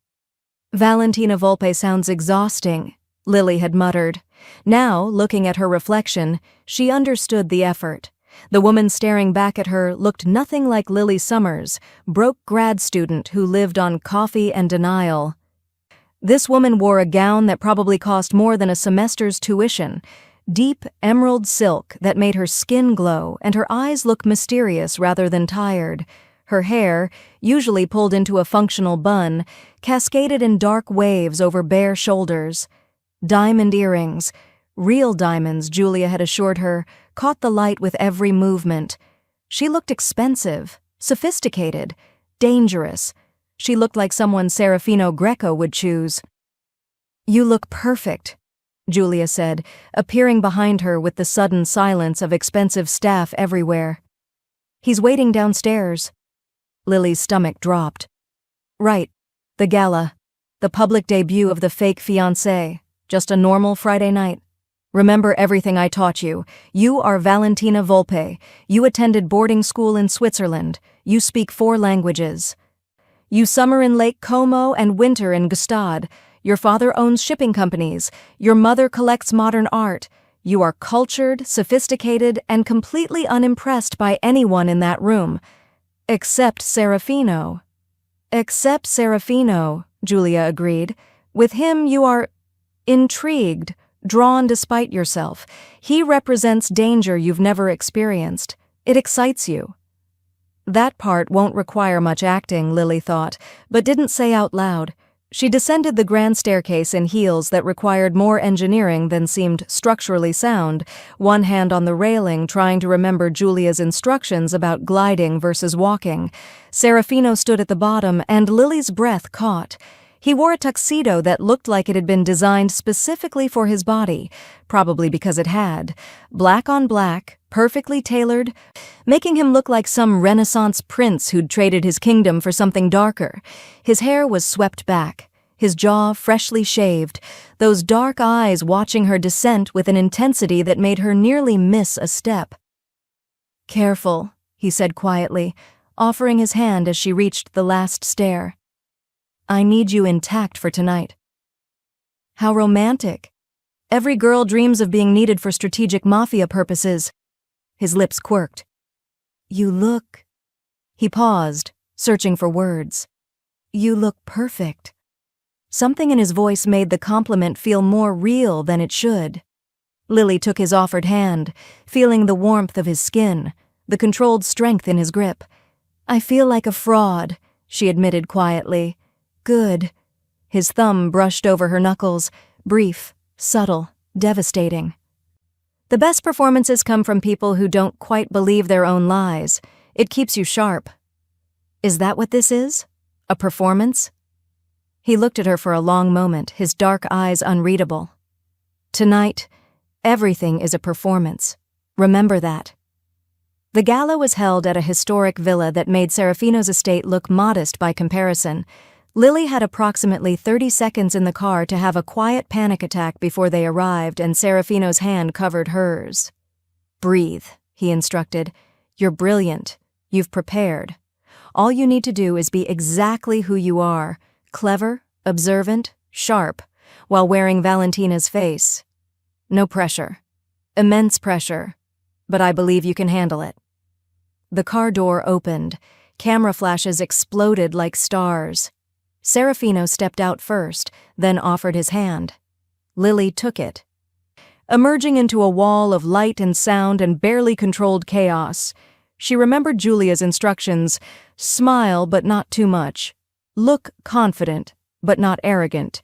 [SPEAKER 1] "Valentina Volpe sounds exhausting," Lily had muttered. Now, looking at her reflection, she understood the effort. The woman staring back at her looked nothing like Lily Summers, broke grad student who lived on coffee and denial. This woman wore a gown that probably cost more than a semester's tuition, deep emerald silk that made her skin glow and her eyes look mysterious rather than tired. Her hair, usually pulled into a functional bun, cascaded in dark waves over bare shoulders. Diamond earrings, real diamonds, Julia had assured her, caught the light with every movement. She looked expensive, sophisticated, dangerous. She looked like someone Serafino Greco would choose. "You look perfect," Julia said, appearing behind her with the sudden silence of expensive staff everywhere. "He's waiting downstairs." Lily's stomach dropped. "Right, the gala, the public debut of the fake fiancé. Just a normal Friday night. Remember everything I taught you. You are Valentina Volpe. You attended boarding school in Switzerland. You speak 4 languages. You summer in Lake Como and winter in Gstaad. Your father owns shipping companies. Your mother collects modern art. You are cultured, sophisticated, and completely unimpressed by anyone in that room. Except Serafino." "Except Serafino," Julia agreed. "With him you are intrigued, drawn despite yourself. He represents danger you've never experienced. It excites you." That part won't require much acting, Lily thought, but didn't say out loud. She descended the grand staircase in heels that required more engineering than seemed structurally sound, one hand on the railing trying to remember Julia's instructions about gliding versus walking. Serafino stood at the bottom, and Lily's breath caught. He wore a tuxedo that looked like it had been designed specifically for his body, probably because it had. Black on black, perfectly tailored, making him look like some Renaissance prince who'd traded his kingdom for something darker. His hair was swept back, his jaw freshly shaved, those dark eyes watching her descent with an intensity that made her nearly miss a step. "Careful," he said quietly, offering his hand as she reached the last stair. "I need you intact for tonight." How romantic. Every girl dreams of being needed for strategic Mafia purposes. His lips quirked. "You look..." He paused, searching for words. "You look perfect." Something in his voice made the compliment feel more real than it should. Lily took his offered hand, feeling the warmth of his skin, the controlled strength in his grip. "I feel like a fraud," she admitted quietly. "Good." His thumb brushed over her knuckles, brief, subtle, devastating. "The best performances come from people who don't quite believe their own lies. It keeps you sharp." "Is that what this is? A performance?" He looked at her for a long moment, his dark eyes unreadable. "Tonight, everything is a performance. Remember that." The gala was held at a historic villa that made Serafino's estate look modest by comparison. Lily had approximately 30 seconds in the car to have a quiet panic attack before they arrived, and Serafino's hand covered hers. "Breathe," he instructed. "You're brilliant. You've prepared. All you need to do is be exactly who you are, clever, observant, sharp, while wearing Valentina's face. No pressure. Immense pressure. But I believe you can handle it." The car door opened. Camera flashes exploded like stars. Serafino stepped out first, then offered his hand. Lily took it. Emerging into a wall of light and sound and barely controlled chaos, she remembered Julia's instructions: smile but not too much. Look confident, but not arrogant.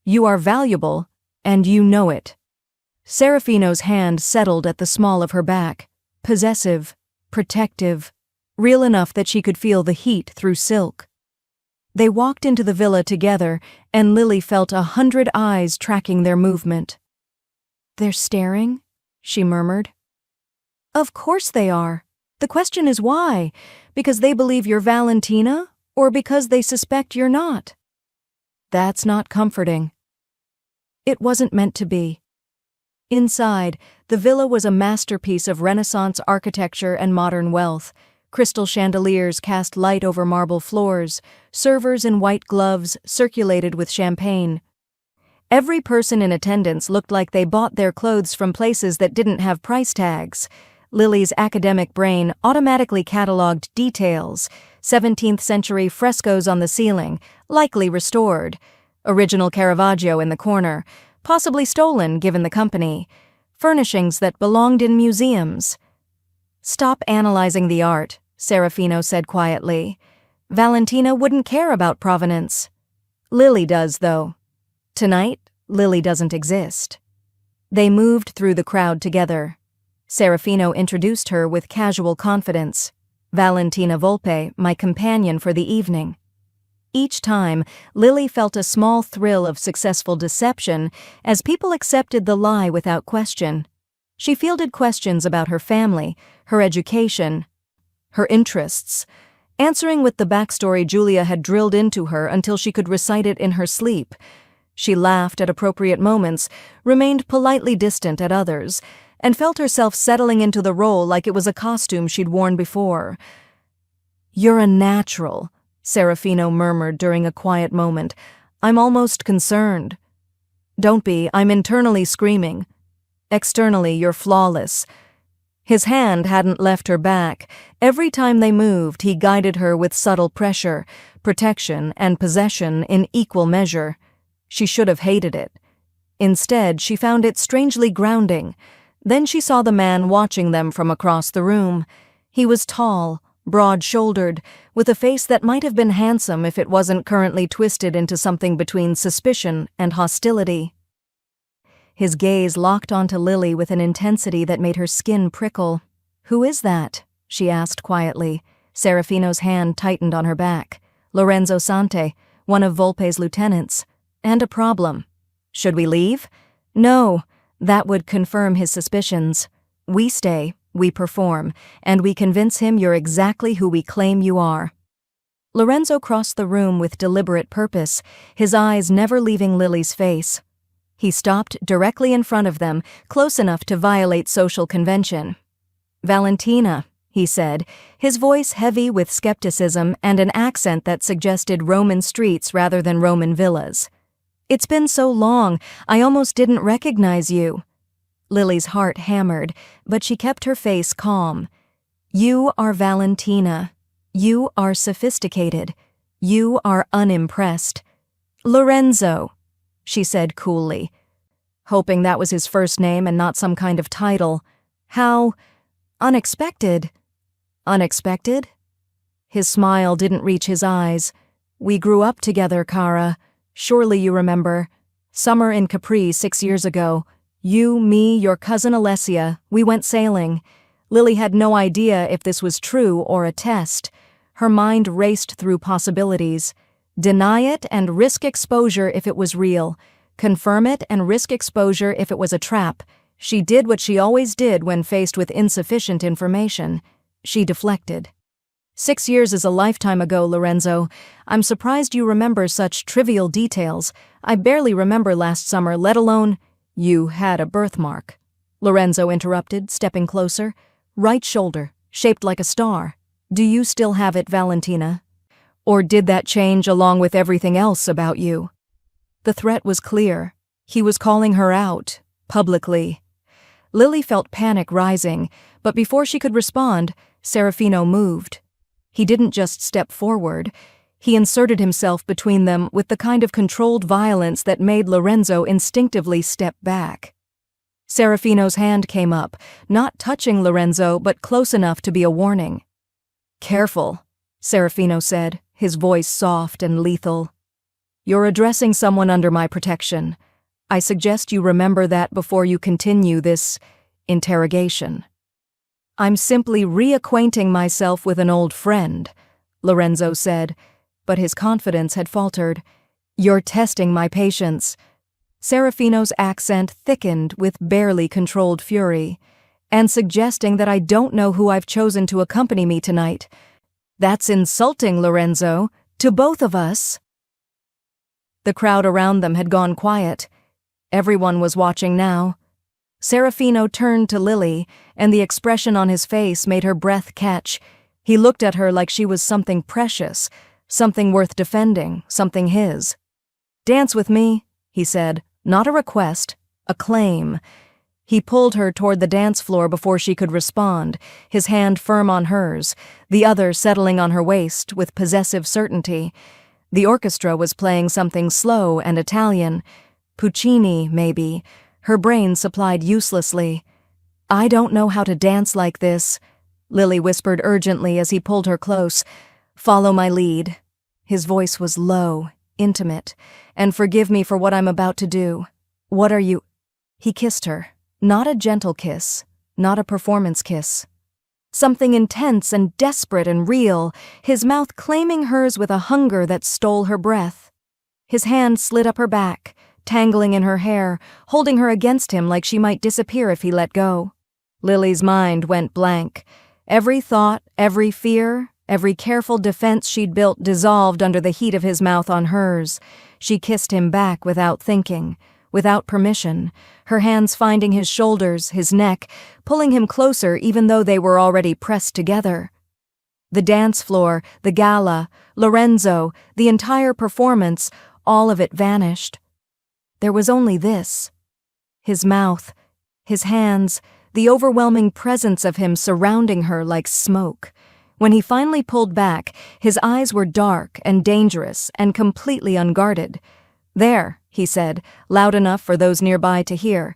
[SPEAKER 1] You are valuable, and you know it. Serafino's hand settled at the small of her back, possessive, protective, real enough that she could feel the heat through silk. They walked into the villa together, and Lily felt 100 eyes tracking their movement. "They're staring?" she murmured. Of course they are. The question is why? Because they believe you're Valentina, or because they suspect you're not? That's not comforting. It wasn't meant to be. Inside, the villa was a masterpiece of Renaissance architecture and modern wealth. Crystal chandeliers cast light over marble floors. Servers in white gloves circulated with champagne. Every person in attendance looked like they bought their clothes from places that didn't have price tags. Lily's academic brain automatically catalogued details. 17th century frescoes on the ceiling, likely restored. Original Caravaggio in the corner, possibly stolen given the company. Furnishings that belonged in museums. Stop analyzing the art, Serafino said quietly. Valentina wouldn't care about provenance. Lily does, though. Tonight, Lily doesn't exist. They moved through the crowd together. Serafino introduced her with casual confidence. Valentina Volpe, my companion for the evening. Each time, Lily felt a small thrill of successful deception as people accepted the lie without question. She fielded questions about her family, her education, her interests, answering with the backstory Julia had drilled into her until she could recite it in her sleep. She laughed at appropriate moments, remained politely distant at others, and felt herself settling into the role like it was a costume she'd worn before. "You're a natural," Serafino murmured during a quiet moment. "I'm almost concerned." "Don't be, I'm internally screaming. Externally, you're flawless." His hand hadn't left her back. Every time they moved, he guided her with subtle pressure, protection and possession in equal measure. She should have hated it. Instead, she found it strangely grounding. Then she saw the man watching them from across the room. He was tall, broad-shouldered, with a face that might have been handsome if it wasn't currently twisted into something between suspicion and hostility. His gaze locked onto Lily with an intensity that made her skin prickle. "Who is that?" she asked quietly. Serafino's hand tightened on her back. "Lorenzo Sante, one of Volpe's lieutenants. And a problem. Should we leave?" "No, that would confirm his suspicions. We stay, we perform, and we convince him you're exactly who we claim you are." Lorenzo crossed the room with deliberate purpose, his eyes never leaving Lily's face. He stopped directly in front of them, close enough to violate social convention. "Valentina," he said, his voice heavy with skepticism and an accent that suggested Roman streets rather than Roman villas. "It's been so long, I almost didn't recognize you." Lily's heart hammered, but she kept her face calm. "You are Valentina. You are sophisticated. You are unimpressed." "Lorenzo," she said coolly, hoping that was his first name and not some kind of title. "How unexpected." "Unexpected?" His smile didn't reach his eyes. "We grew up together, Cara. Surely you remember. Summer in Capri 6 years ago. You, me, your cousin Alessia, we went sailing." Lily had no idea if this was true or a test. Her mind raced through possibilities. Deny it and risk exposure if it was real. Confirm it and risk exposure if it was a trap. She did what she always did when faced with insufficient information. She deflected. 6 years is a lifetime ago, Lorenzo. I'm surprised you remember such trivial details. I barely remember last summer, let alone— You had a birthmark. Lorenzo interrupted, stepping closer. Right shoulder, shaped like a star. Do you still have it, Valentina? Or did that change along with everything else about you? The threat was clear. He was calling her out, publicly. Lily felt panic rising, but before she could respond, Serafino moved. He didn't just step forward. He inserted himself between them with the kind of controlled violence that made Lorenzo instinctively step back. Serafino's hand came up, not touching Lorenzo but close enough to be a warning. "Careful," Serafino said, his voice soft and lethal. "You're addressing someone under my protection. I suggest you remember that before you continue this interrogation." "I'm simply reacquainting myself with an old friend," Lorenzo said, but his confidence had faltered. "You're testing my patience." Serafino's accent thickened with barely controlled fury. and suggesting that I don't know who I've chosen to accompany me tonight. That's insulting, Lorenzo, to both of us." The crowd around them had gone quiet. Everyone was watching now. Serafino turned to Lily, and the expression on his face made her breath catch. He looked at her like she was something precious, something worth defending, something his. "Dance with me," he said, not a request, a claim. He pulled her toward the dance floor before she could respond, his hand firm on hers, the other settling on her waist with possessive certainty. The orchestra was playing something slow and Italian. Puccini, maybe. Her brain supplied uselessly. "I don't know how to dance like this," Lily whispered urgently as he pulled her close. "Follow my lead." His voice was low, intimate. "And forgive me for what I'm about to do. What are you—" He kissed her. Not a gentle kiss, not a performance kiss. Something intense and desperate and real, his mouth claiming hers with a hunger that stole her breath. His hand slid up her back, tangling in her hair, holding her against him like she might disappear if he let go. Lily's mind went blank. Every thought, every fear, every careful defense she'd built dissolved under the heat of his mouth on hers. She kissed him back without thinking, without permission, her hands finding his shoulders, his neck, pulling him closer even though they were already pressed together. The dance floor, the gala, Lorenzo, the entire performance, all of it vanished. There was only this. His mouth, his hands, the overwhelming presence of him surrounding her like smoke. When he finally pulled back, his eyes were dark and dangerous and completely unguarded. "There," he said, loud enough for those nearby to hear.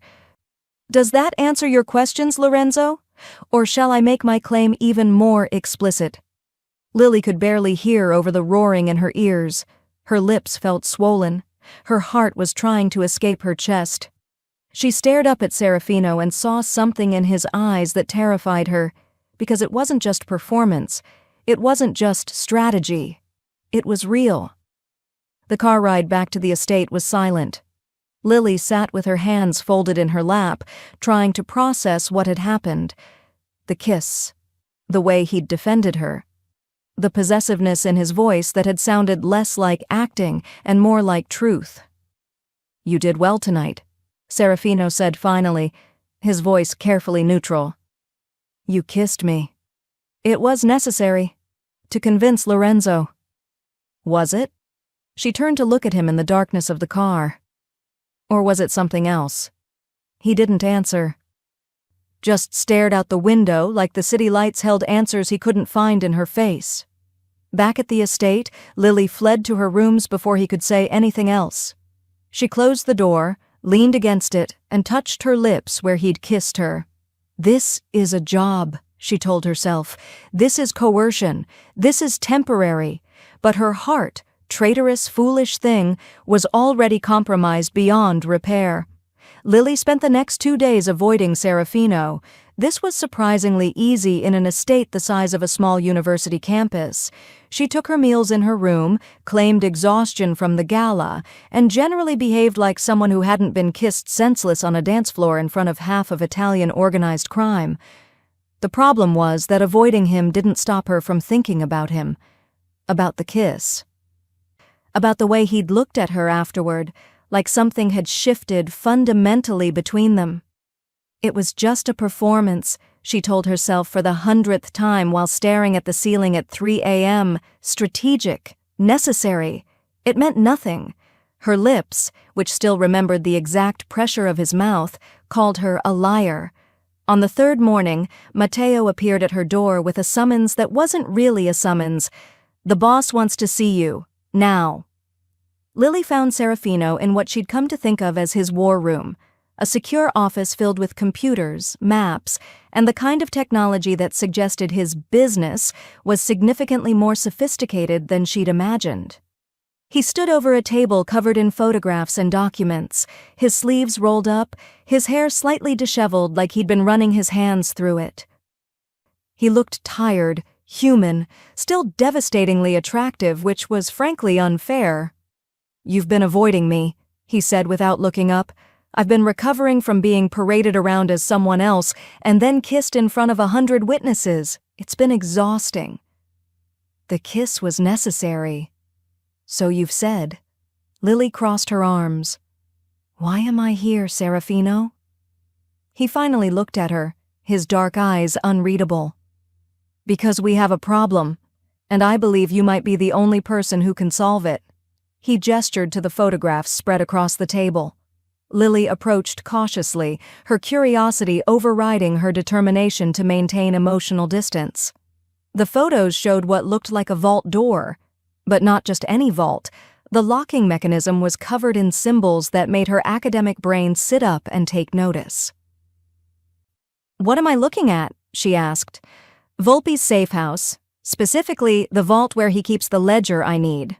[SPEAKER 1] "Does that answer your questions, Lorenzo? Or shall I make my claim even more explicit?" Lily could barely hear over the roaring in her ears. Her lips felt swollen. Her heart was trying to escape her chest. She stared up at Serafino and saw something in his eyes that terrified her, because it wasn't just performance. It wasn't just strategy. It was real. The car ride back to the estate was silent. Lily sat with her hands folded in her lap, trying to process what had happened. The kiss. The way he'd defended her. The possessiveness in his voice that had sounded less like acting and more like truth. "You did well tonight," Serafino said finally, his voice carefully neutral. "You kissed me." "It was necessary. To convince Lorenzo." "Was it?" She turned to look at him in the darkness of the car. Or was it something else? He didn't answer. Just stared out the window like the city lights held answers he couldn't find in her face. Back at the estate, Lily fled to her rooms before he could say anything else. She closed the door, leaned against it, and touched her lips where he'd kissed her. "This is a job," she told herself. "This is coercion. This is temporary." But her heart, traitorous, foolish thing, was already compromised beyond repair. Lily spent the next 2 days avoiding Serafino. This was surprisingly easy in an estate the size of a small university campus. She took her meals in her room, claimed exhaustion from the gala, and generally behaved like someone who hadn't been kissed senseless on a dance floor in front of half of Italian organized crime. The problem was that avoiding him didn't stop her from thinking about him. About the kiss. About the way he'd looked at her afterward, like something had shifted fundamentally between them. It was just a performance, she told herself for the 100th time while staring at the ceiling at 3 a.m., strategic, necessary. It meant nothing. Her lips, which still remembered the exact pressure of his mouth, called her a liar. On the 3rd morning, Matteo appeared at her door with a summons that wasn't really a summons. "The boss wants to see you. Now." Lily found Serafino in what she'd come to think of as his war room, a secure office filled with computers, maps, and the kind of technology that suggested his business was significantly more sophisticated than she'd imagined. He stood over a table covered in photographs and documents, his sleeves rolled up, his hair slightly disheveled like he'd been running his hands through it. He looked tired, human, still devastatingly attractive, which was frankly unfair. "You've been avoiding me," he said without looking up. I've been recovering from being paraded around as someone else and then kissed in front of 100 witnesses. It's been exhausting. The kiss was necessary. So you've said. Lily crossed her arms. Why am I here, Serafino? He finally looked at her, his dark eyes unreadable. Because we have a problem, and I believe you might be the only person who can solve it. He gestured to the photographs spread across the table. Lily approached cautiously, her curiosity overriding her determination to maintain emotional distance. The photos showed what looked like a vault door, but not just any vault. The locking mechanism was covered in symbols that made her academic brain sit up and take notice. What am I looking at? She asked. Volpe's safe house, specifically the vault where he keeps the ledger I need.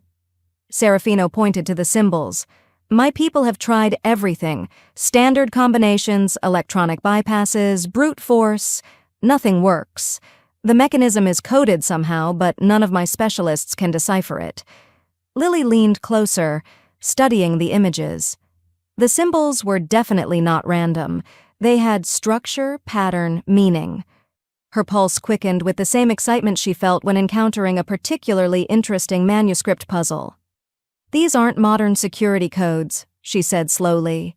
[SPEAKER 1] Serafino pointed to the symbols. My people have tried everything. Standard combinations, electronic bypasses, brute force. Nothing works. The mechanism is coded somehow, but none of my specialists can decipher it. Lily leaned closer, studying the images. The symbols were definitely not random. They had structure, pattern, meaning. Her pulse quickened with the same excitement she felt when encountering a particularly interesting manuscript puzzle. These aren't modern security codes, she said slowly.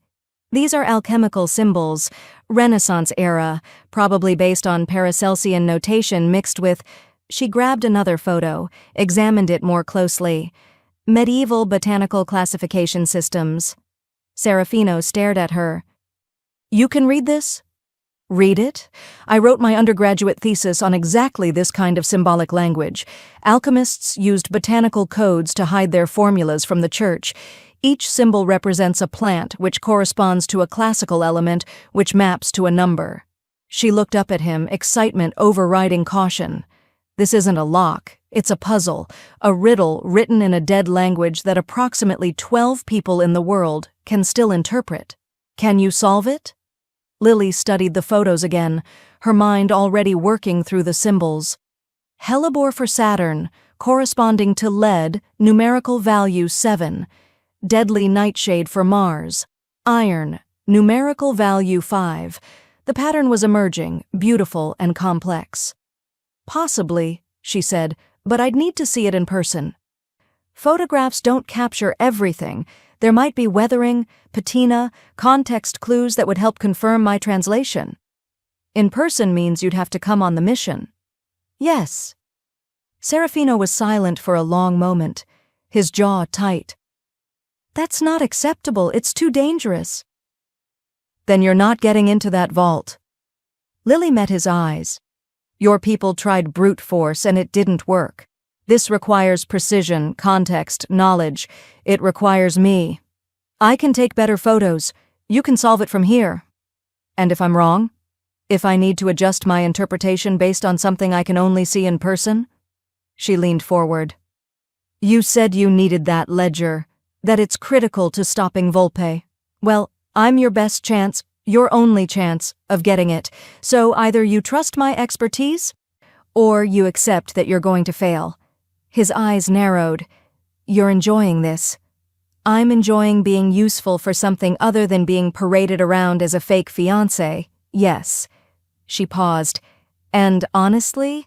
[SPEAKER 1] These are alchemical symbols, Renaissance era, probably based on Paracelsian notation mixed with... She grabbed another photo, examined it more closely. Medieval botanical classification systems. Serafino stared at her. You can read this? Read it? I wrote my undergraduate thesis on exactly this kind of symbolic language. Alchemists used botanical codes to hide their formulas from the church. Each symbol represents a plant, which corresponds to a classical element, which maps to a number. She looked up at him, excitement overriding caution. This isn't a lock, it's a puzzle, a riddle written in a dead language that approximately 12 people in the world can still interpret. Can you solve it? Lily studied the photos again, her mind already working through the symbols. Hellebore for Saturn, corresponding to lead, numerical value 7. Deadly nightshade for Mars. Iron, numerical value 5. The pattern was emerging, beautiful and complex. Possibly, she said, but I'd need to see it in person. Photographs don't capture everything. There might be weathering, patina, context clues that would help confirm my translation. In person means you'd have to come on the mission. Yes. Serafino was silent for a long moment, his jaw tight. That's not acceptable, it's too dangerous. Then you're not getting into that vault. Lily met his eyes. Your people tried brute force and it didn't work. This requires precision, context, knowledge. It requires me. I can take better photos. You can solve it from here. And if I'm wrong? If I need to adjust my interpretation based on something I can only see in person? She leaned forward. You said you needed that ledger, that it's critical to stopping Volpe. Well, I'm your best chance, your only chance, of getting it. So either you trust my expertise, or you accept that you're going to fail. His eyes narrowed. You're enjoying this. I'm enjoying being useful for something other than being paraded around as a fake fiancé. Yes. She paused. And honestly,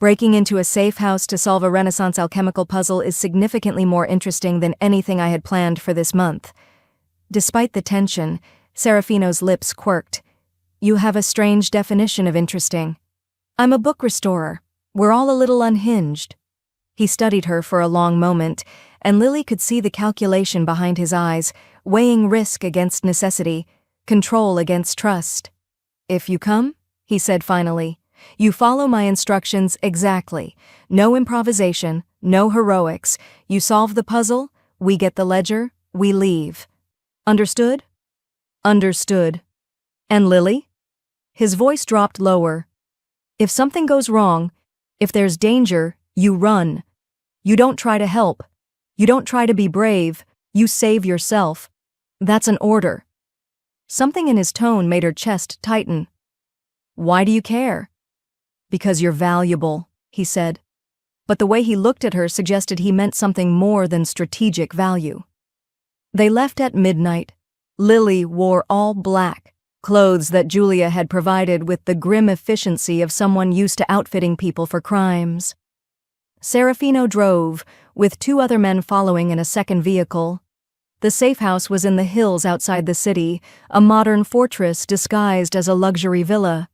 [SPEAKER 1] breaking into a safe house to solve a Renaissance alchemical puzzle is significantly more interesting than anything I had planned for this month. Despite the tension, Serafino's lips quirked. You have a strange definition of interesting. I'm a book restorer. We're all a little unhinged. He studied her for a long moment, and Lily could see the calculation behind his eyes, weighing risk against necessity, control against trust. If you come, he said finally, you follow my instructions exactly. No improvisation, no heroics. You solve the puzzle, we get the ledger, we leave. Understood? Understood. And Lily? His voice dropped lower. If something goes wrong, if there's danger, you run. You don't try to help. You don't try to be brave. You save yourself. That's an order. Something in his tone made her chest tighten. Why do you care? Because you're valuable, he said. But the way he looked at her suggested he meant something more than strategic value. They left at midnight. Lily wore all black, clothes that Julia had provided with the grim efficiency of someone used to outfitting people for crimes. Serafino drove, with 2 other men following in a second vehicle. The safe house was in the hills outside the city, a modern fortress disguised as a luxury villa.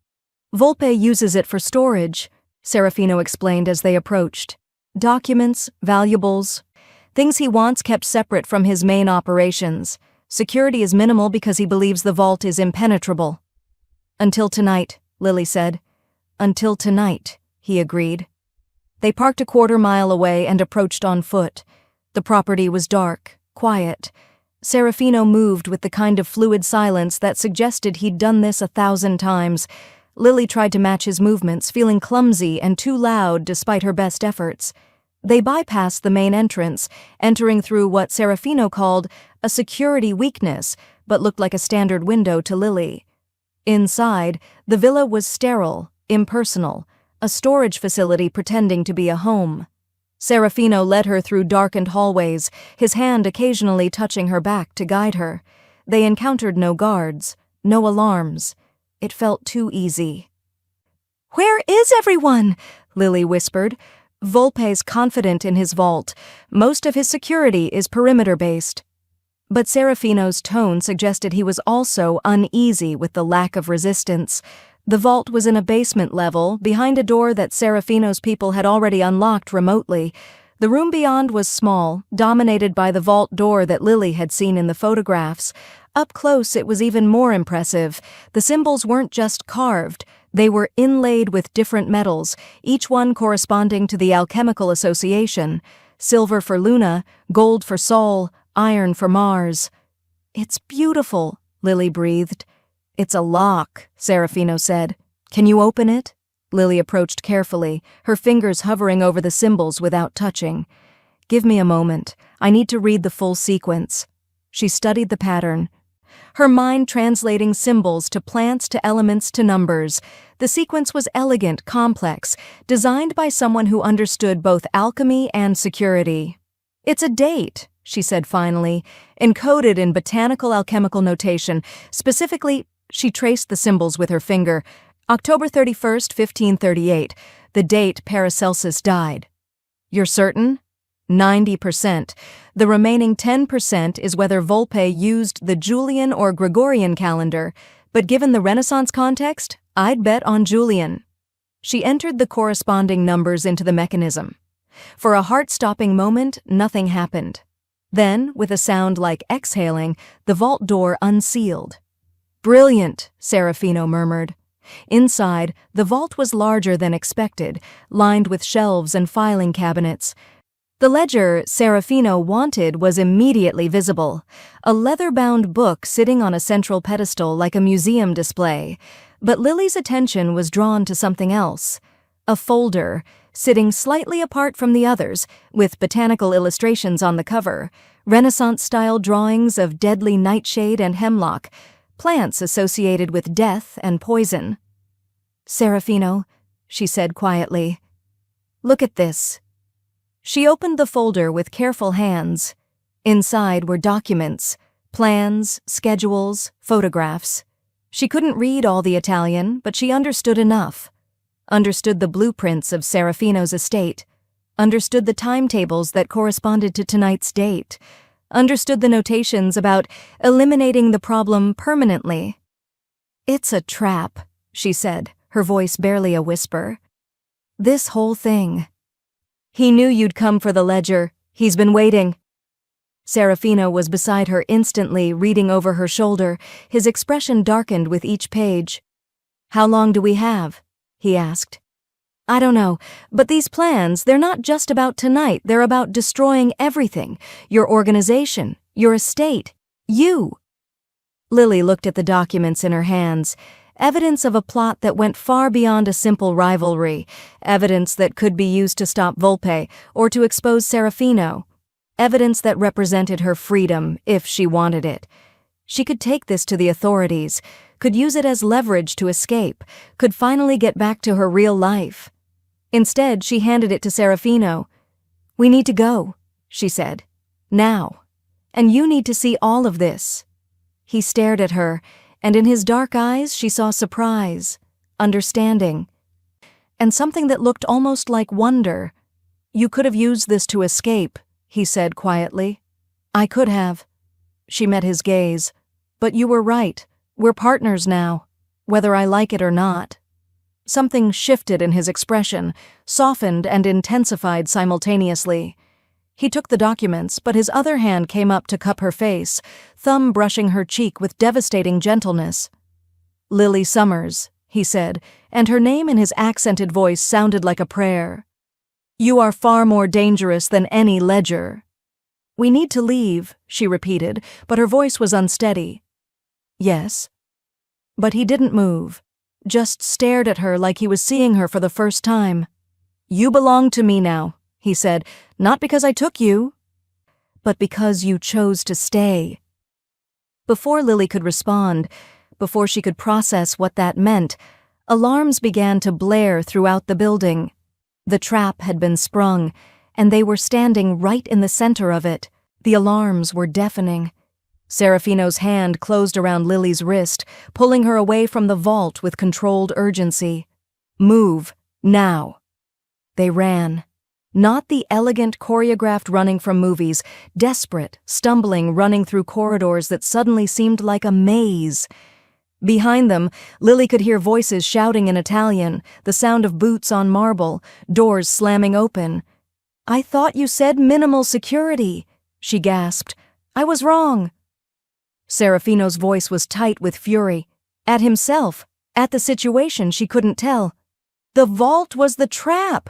[SPEAKER 1] Volpe uses it for storage, Serafino explained as they approached. Documents, valuables, things he wants kept separate from his main operations. Security is minimal because he believes the vault is impenetrable. Until tonight, Lily said. Until tonight, he agreed. They parked a quarter-mile away and approached on foot. The property was dark, quiet. Serafino moved with the kind of fluid silence that suggested he'd done this 1,000 times. Lily tried to match his movements, feeling clumsy and too loud despite her best efforts. They bypassed the main entrance, entering through what Serafino called a security weakness, but looked like a standard window to Lily. Inside, the villa was sterile, impersonal, a storage facility pretending to be a home. Serafino led her through darkened hallways, his hand occasionally touching her back to guide her. They encountered no guards, no alarms. It felt too easy. "Where is everyone?" Lily whispered. Volpe's confident in his vault. Most of his security is perimeter-based. But Serafino's tone suggested he was also uneasy with the lack of resistance. The vault was in a basement level, behind a door that Serafino's people had already unlocked remotely. The room beyond was small, dominated by the vault door that Lily had seen in the photographs. Up close, it was even more impressive. The symbols weren't just carved. They were inlaid with different metals, each one corresponding to the alchemical association. Silver for Luna, gold for Sol, iron for Mars. "It's beautiful," Lily breathed. "It's a lock," Serafino said. "Can you open it?" Lily approached carefully, her fingers hovering over the symbols without touching. "Give me a moment. I need to read the full sequence." She studied the pattern, her mind translating symbols to plants to elements to numbers. The sequence was elegant, complex, designed by someone who understood both alchemy and security. "It's a date," she said finally, encoded in botanical alchemical notation. Specifically, she traced the symbols with her finger. October 31st, 1538, the date Paracelsus died. "You're certain?" 90%. The remaining 10% is whether Volpe used the Julian or Gregorian calendar, but given the Renaissance context, I'd bet on Julian. She entered the corresponding numbers into the mechanism. For a heart-stopping moment, nothing happened. Then, with a sound like exhaling, the vault door unsealed. "Brilliant," Serafino murmured. Inside, the vault was larger than expected, lined with shelves and filing cabinets. The ledger Serafino wanted was immediately visible, a leather-bound book sitting on a central pedestal like a museum display. But Lily's attention was drawn to something else. A folder, sitting slightly apart from the others, with botanical illustrations on the cover, Renaissance-style drawings of deadly nightshade and hemlock, plants associated with death and poison. "Serafino," she said quietly, "look at this." She opened the folder with careful hands. Inside were documents, plans, schedules, photographs. She couldn't read all the Italian, but she understood enough. Understood the blueprints of Serafino's estate. Understood the timetables that corresponded to tonight's date. Understood the notations about eliminating the problem permanently. "It's a trap," she said, her voice barely a whisper. "This whole thing. He knew you'd come for the ledger. He's been waiting." Serafino was beside her instantly, reading over her shoulder. His expression darkened with each page. "How long do we have?" he asked. "I don't know, but these plans, they're not just about tonight. They're about destroying everything. Your organization, your estate, you." Lily looked at the documents in her hands. Evidence of a plot that went far beyond a simple rivalry, evidence that could be used to stop Volpe or to expose Serafino, evidence that represented her freedom if she wanted it. She could take this to the authorities, could use it as leverage to escape, could finally get back to her real life. Instead, she handed it to Serafino. "We need to go," she said. "Now. And you need to see all of this." He stared at her, and in his dark eyes she saw surprise, understanding, and something that looked almost like wonder. "You could have used this to escape," he said quietly. "I could have." She met his gaze. "But you were right. We're partners now, whether I like it or not." Something shifted in his expression, softened and intensified simultaneously. He took the documents, but his other hand came up to cup her face, thumb brushing her cheek with devastating gentleness. "Lily Summers," he said, and her name in his accented voice sounded like a prayer. "You are far more dangerous than any ledger." "We need to leave," she repeated, but her voice was unsteady. "Yes." But he didn't move, just stared at her like he was seeing her for the first time. "You belong to me now," he said, "not because I took you, but because you chose to stay." Before Lily could respond, before she could process what that meant, alarms began to blare throughout the building. The trap had been sprung, and they were standing right in the center of it. The alarms were deafening. Serafino's hand closed around Lily's wrist, pulling her away from the vault with controlled urgency. "Move, now." They ran. Not the elegant, choreographed running from movies, desperate, stumbling, running through corridors that suddenly seemed like a maze. Behind them, Lily could hear voices shouting in Italian, the sound of boots on marble, doors slamming open. "I thought you said minimal security," she gasped. "I was wrong." Serafino's voice was tight with fury. At himself, at the situation, she couldn't tell. The vault was the trap.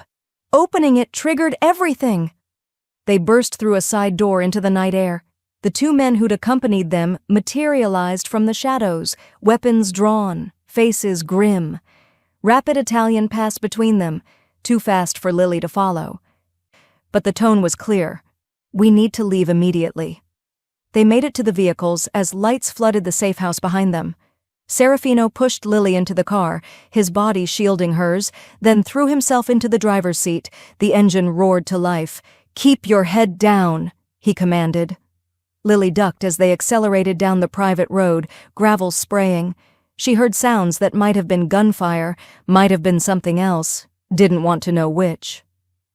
[SPEAKER 1] Opening it triggered everything. They burst through a side door into the night air. The two men who'd accompanied them materialized from the shadows, weapons drawn, faces grim. Rapid Italian passed between them, too fast for Lily to follow. But the tone was clear. "We need to leave immediately." They made it to the vehicles as lights flooded the safe house behind them. Serafino pushed Lily into the car, his body shielding hers, then threw himself into the driver's seat. The engine roared to life. "Keep your head down," he commanded. Lily ducked as they accelerated down the private road, gravel spraying. She heard sounds that might have been gunfire, might have been something else, didn't want to know which.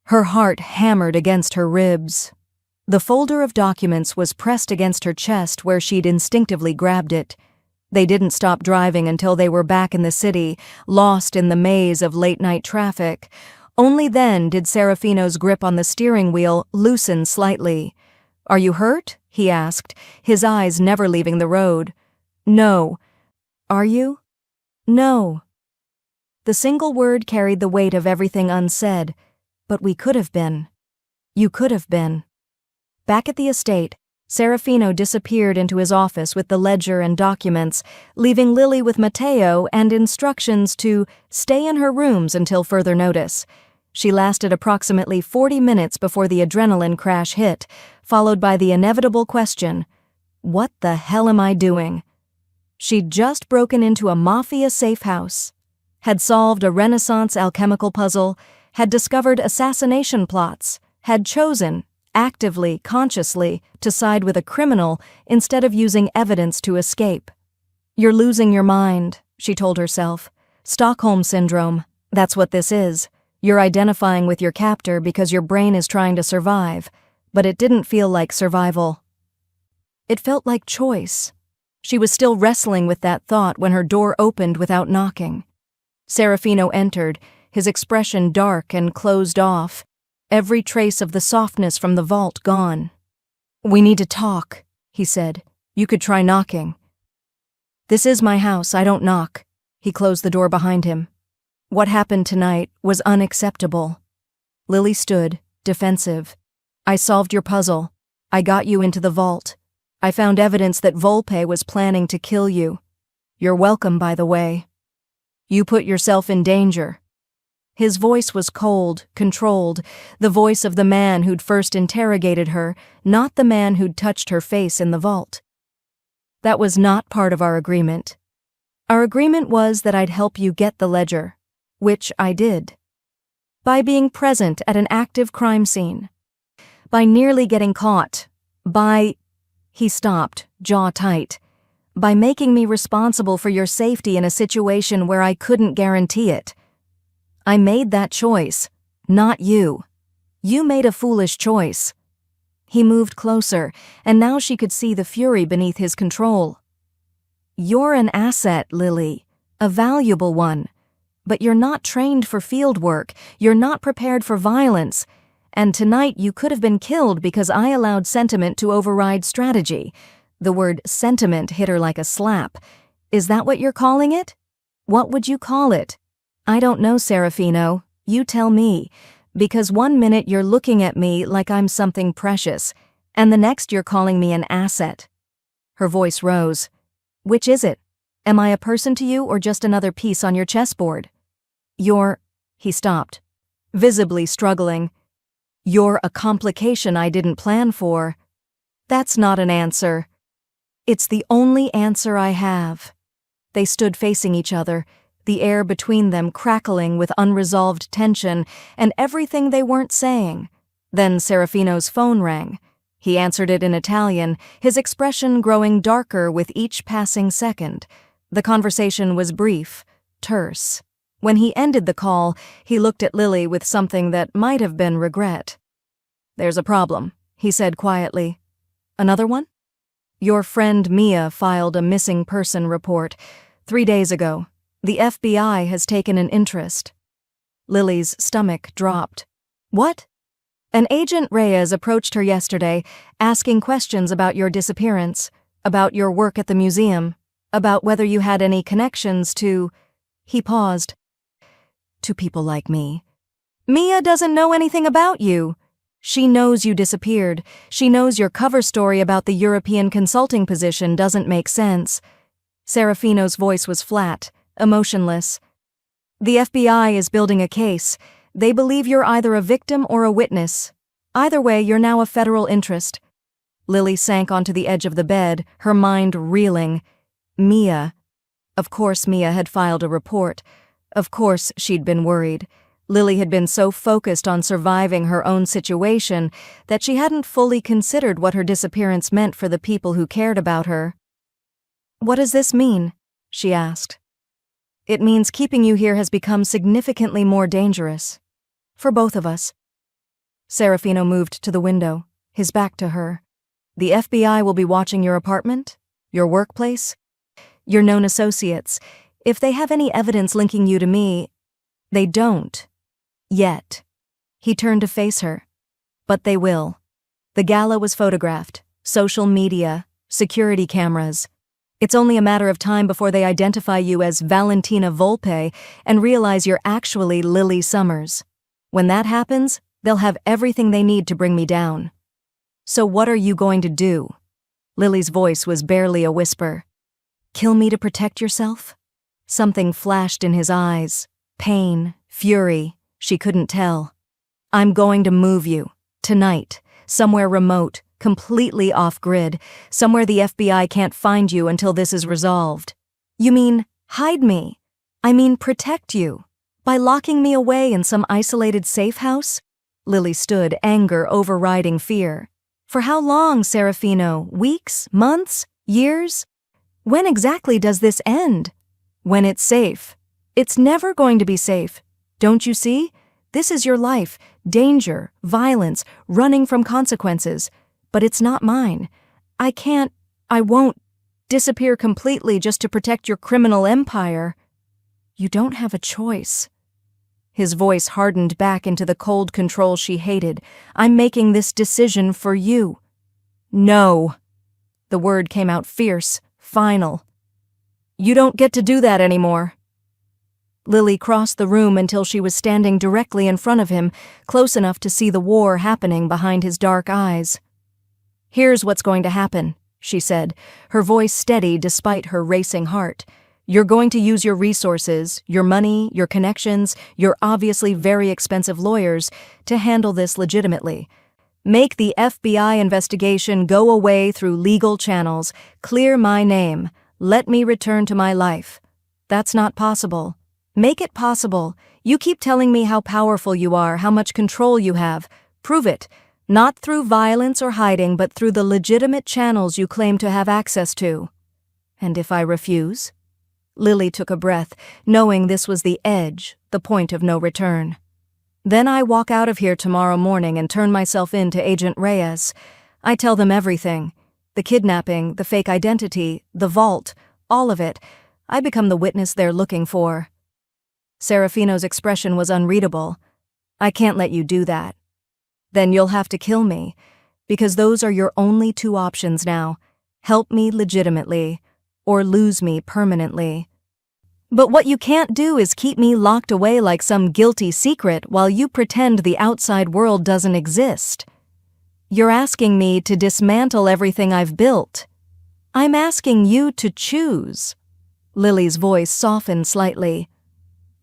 [SPEAKER 1] Her heart hammered against her ribs. The folder of documents was pressed against her chest where she'd instinctively grabbed it. They didn't stop driving until they were back in the city, lost in the maze of late-night traffic. Only then did Serafino's grip on the steering wheel loosen slightly. "Are you hurt?" he asked, his eyes never leaving the road. "No." "Are you?" "No." The single word carried the weight of everything unsaid. "But we could have been. You could have been." Back at the estate, Serafino disappeared into his office with the ledger and documents, leaving Lily with Matteo and instructions to stay in her rooms until further notice. She lasted approximately 40 minutes before the adrenaline crash hit, followed by the inevitable question, "What the hell am I doing?" She'd just broken into a Mafia safe house, had solved a Renaissance alchemical puzzle, had discovered assassination plots, had chosen, actively, consciously, to side with a criminal instead of using evidence to escape. "You're losing your mind," she told herself. "Stockholm Syndrome, that's what this is. You're identifying with your captor because your brain is trying to survive, but it didn't feel like survival. It felt like choice." She was still wrestling with that thought when her door opened without knocking. Serafino entered, his expression dark and closed off, every trace of the softness from the vault gone. "We need to talk," he said. "You could try knocking." "This is my house, I don't knock." He closed the door behind him. What happened tonight was unacceptable. Lily stood, defensive. "I solved your puzzle. I got you into the vault. I found evidence that Volpe was planning to kill you. You're welcome, by the way. You put yourself in danger." His voice was cold, controlled, the voice of the man who'd first interrogated her, not the man who'd touched her face in the vault. "That was not part of our agreement. Our agreement was that I'd help you get the ledger, which I did. By being present at an active crime scene. By nearly getting caught. By—" He stopped, jaw tight. By making me responsible for your safety in a situation where I couldn't guarantee it. I made that choice, not you. You made a foolish choice. He moved closer, and now she could see the fury beneath his control. You're an asset, Lily, a valuable one. But you're not trained for field work, you're not prepared for violence, and tonight you could have been killed because I allowed sentiment to override strategy. The word sentiment hit her like a slap. Is that what you're calling it? What would you call it? I don't know, Serafino. You tell me. Because one minute you're looking at me like I'm something precious, and the next you're calling me an asset. Her voice rose. Which is it? Am I a person to you or just another piece on your chessboard? He stopped, visibly struggling. You're a complication I didn't plan for. That's not an answer. It's the only answer I have. They stood facing each other, the air between them crackling with unresolved tension and everything they weren't saying. Then Serafino's phone rang. He answered it in Italian, his expression growing darker with each passing second. The conversation was brief, terse. When he ended the call, he looked at Lily with something that might have been regret. There's a problem, he said quietly. Another one? Your friend Mia filed a missing person report 3 days ago. The FBI has taken an interest. Lily's stomach dropped. What? An agent Reyes approached her yesterday, asking questions about your disappearance, about your work at the museum, about whether you had any connections to... He paused. To people like me. Mia doesn't know anything about you. She knows you disappeared. She knows your cover story about the European consulting position doesn't make sense. Serafino's voice was flat, emotionless. The FBI is building a case. They believe you're either a victim or a witness. Either way, you're now a federal interest. Lily sank onto the edge of the bed, her mind reeling. Mia. Of course Mia had filed a report. Of course she'd been worried. Lily had been so focused on surviving her own situation that she hadn't fully considered what her disappearance meant for the people who cared about her. What does this mean? She asked. It means keeping you here has become significantly more dangerous. For both of us. Serafino moved to the window, his back to her. The FBI will be watching your apartment, your workplace, your known associates. If they have any evidence linking you to me, they don't. Yet. He turned to face her. But they will. The gala was photographed, social media, security cameras. It's only a matter of time before they identify you as Valentina Volpe and realize you're actually Lily Summers. When that happens, they'll have everything they need to bring me down. So what are you going to do? Lily's voice was barely a whisper. Kill me to protect yourself? Something flashed in his eyes. Pain, fury. She couldn't tell. I'm going to move you. Tonight. Somewhere remote. Completely off-grid. Somewhere the FBI can't find you until this is resolved. You mean, hide me? I mean, protect you. By locking me away in some isolated safe house? Lily stood, anger overriding fear. For how long, Serafino? Weeks? Months? Years? When exactly does this end? When it's safe. It's never going to be safe. Don't you see? This is your life. Danger, violence, running from consequences. But it's not mine. I won't disappear completely just to protect your criminal empire. You don't have a choice. His voice hardened back into the cold control she hated. I'm making this decision for you. No. The word came out fierce, final. You don't get to do that anymore. Lily crossed the room until she was standing directly in front of him, close enough to see the war happening behind his dark eyes. Here's what's going to happen, she said, her voice steady despite her racing heart. You're going to use your resources, your money, your connections, your obviously very expensive lawyers to handle this legitimately. Make the FBI investigation go away through legal channels. Clear my name. Let me return to my life. That's not possible. Make it possible. You keep telling me how powerful you are, how much control you have. Prove it. Not through violence or hiding, but through the legitimate channels you claim to have access to. And if I refuse? Lily took a breath, knowing this was the edge, the point of no return. Then I walk out of here tomorrow morning and turn myself in to Agent Reyes. I tell them everything. The kidnapping, the fake identity, the vault, all of it. I become the witness they're looking for. Serafino's expression was unreadable. I can't let you do that. Then you'll have to kill me, because those are your only two options now. Help me legitimately, or lose me permanently. But what you can't do is keep me locked away like some guilty secret while you pretend the outside world doesn't exist. You're asking me to dismantle everything I've built. I'm asking you to choose. Lily's voice softened slightly.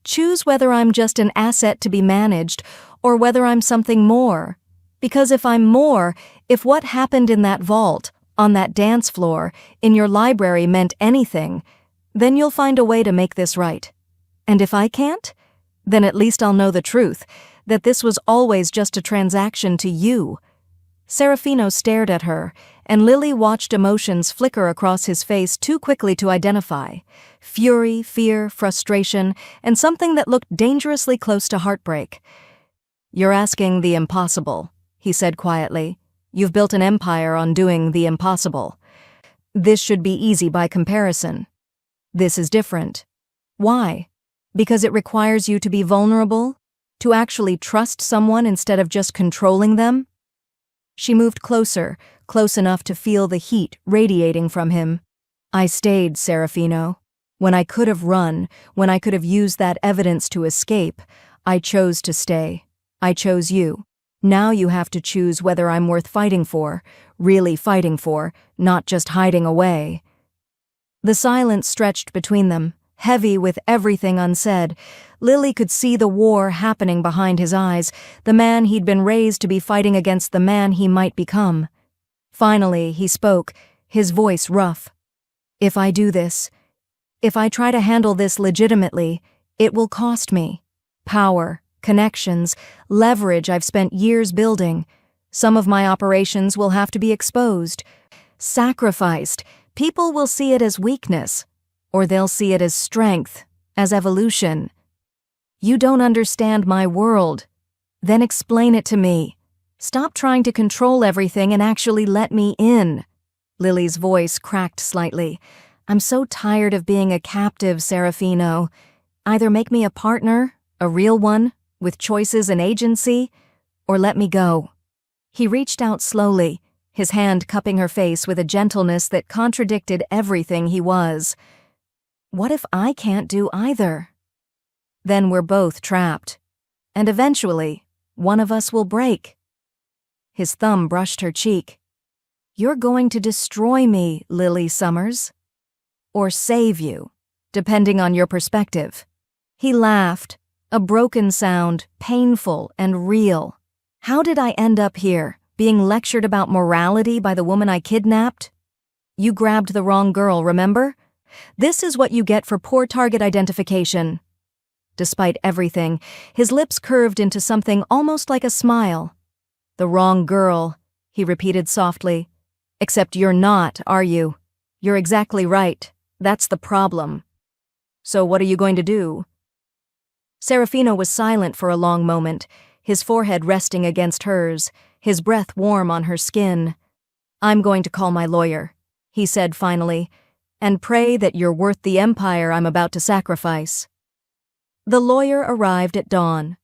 [SPEAKER 1] Choose whether I'm just an asset to be managed or whether I'm something more. Because if I'm more, if what happened in that vault, on that dance floor, in your library meant anything, then you'll find a way to make this right. And if I can't, then at least I'll know the truth, that this was always just a transaction to you. Serafino stared at her, and Lily watched emotions flicker across his face too quickly to identify. Fury, fear, frustration, and something that looked dangerously close to heartbreak. You're asking the impossible, he said quietly. You've built an empire on doing the impossible. This should be easy by comparison. This is different. Why? Because it requires you to be vulnerable? To actually trust someone instead of just controlling them? She moved closer, close enough to feel the heat radiating from him. I stayed, Serafino. When I could have run, when I could have used that evidence to escape, I chose to stay. I chose you. Now you have to choose whether I'm worth fighting for, really fighting for, not just hiding away. The silence stretched between them, heavy with everything unsaid. Lily could see the war happening behind his eyes, the man he'd been raised to be fighting against the man he might become. Finally, he spoke, his voice rough. If I do this, if I try to handle this legitimately, it will cost me. Power, connections, leverage I've spent years building. Some of my operations will have to be exposed, sacrificed. People will see it as weakness, or they'll see it as strength, as evolution. You don't understand my world. Then explain it to me. Stop trying to control everything and actually let me in. Lily's voice cracked slightly. I'm so tired of being a captive, Serafino. Either make me a partner, a real one, with choices and agency, or let me go. He reached out slowly, his hand cupping her face with a gentleness that contradicted everything he was. What if I can't do either? Then we're both trapped. And eventually, one of us will break. His thumb brushed her cheek. You're going to destroy me, Lily Summers. Or save you, depending on your perspective. He laughed, a broken sound, painful and real. How did I end up here, being lectured about morality by the woman I kidnapped? You grabbed the wrong girl, remember? This is what you get for poor target identification. Despite everything, his lips curved into something almost like a smile. The wrong girl, he repeated softly. Except you're not, are you? You're exactly right. That's the problem. So what are you going to do? Serafino was silent for a long moment, his forehead resting against hers, his breath warm on her skin. I'm going to call my lawyer, he said finally, and pray that you're worth the empire I'm about to sacrifice. The lawyer arrived at dawn.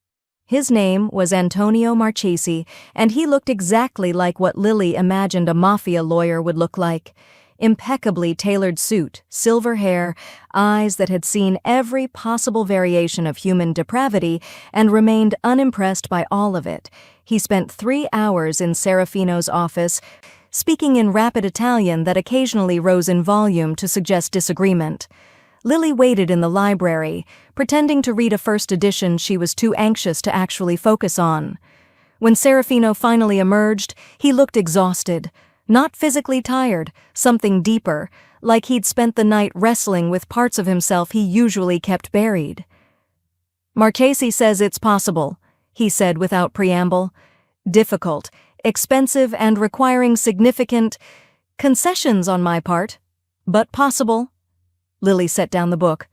[SPEAKER 1] His name was Antonio Marchesi, and he looked exactly like what Lily imagined a Mafia lawyer would look like. Impeccably tailored suit, silver hair, eyes that had seen every possible variation of human depravity and remained unimpressed by all of it. He spent 3 hours in Serafino's office, speaking in rapid Italian that occasionally rose in volume to suggest disagreement. Lily waited in the library, pretending to read a first edition she was too anxious to actually focus on. When Serafino finally emerged, he looked exhausted. Not physically tired, something deeper, like he'd spent the night wrestling with parts of himself he usually kept buried. Marchesi says it's possible, he said without preamble. Difficult, expensive, and requiring significant concessions on my part. But possible. Lily set down the book.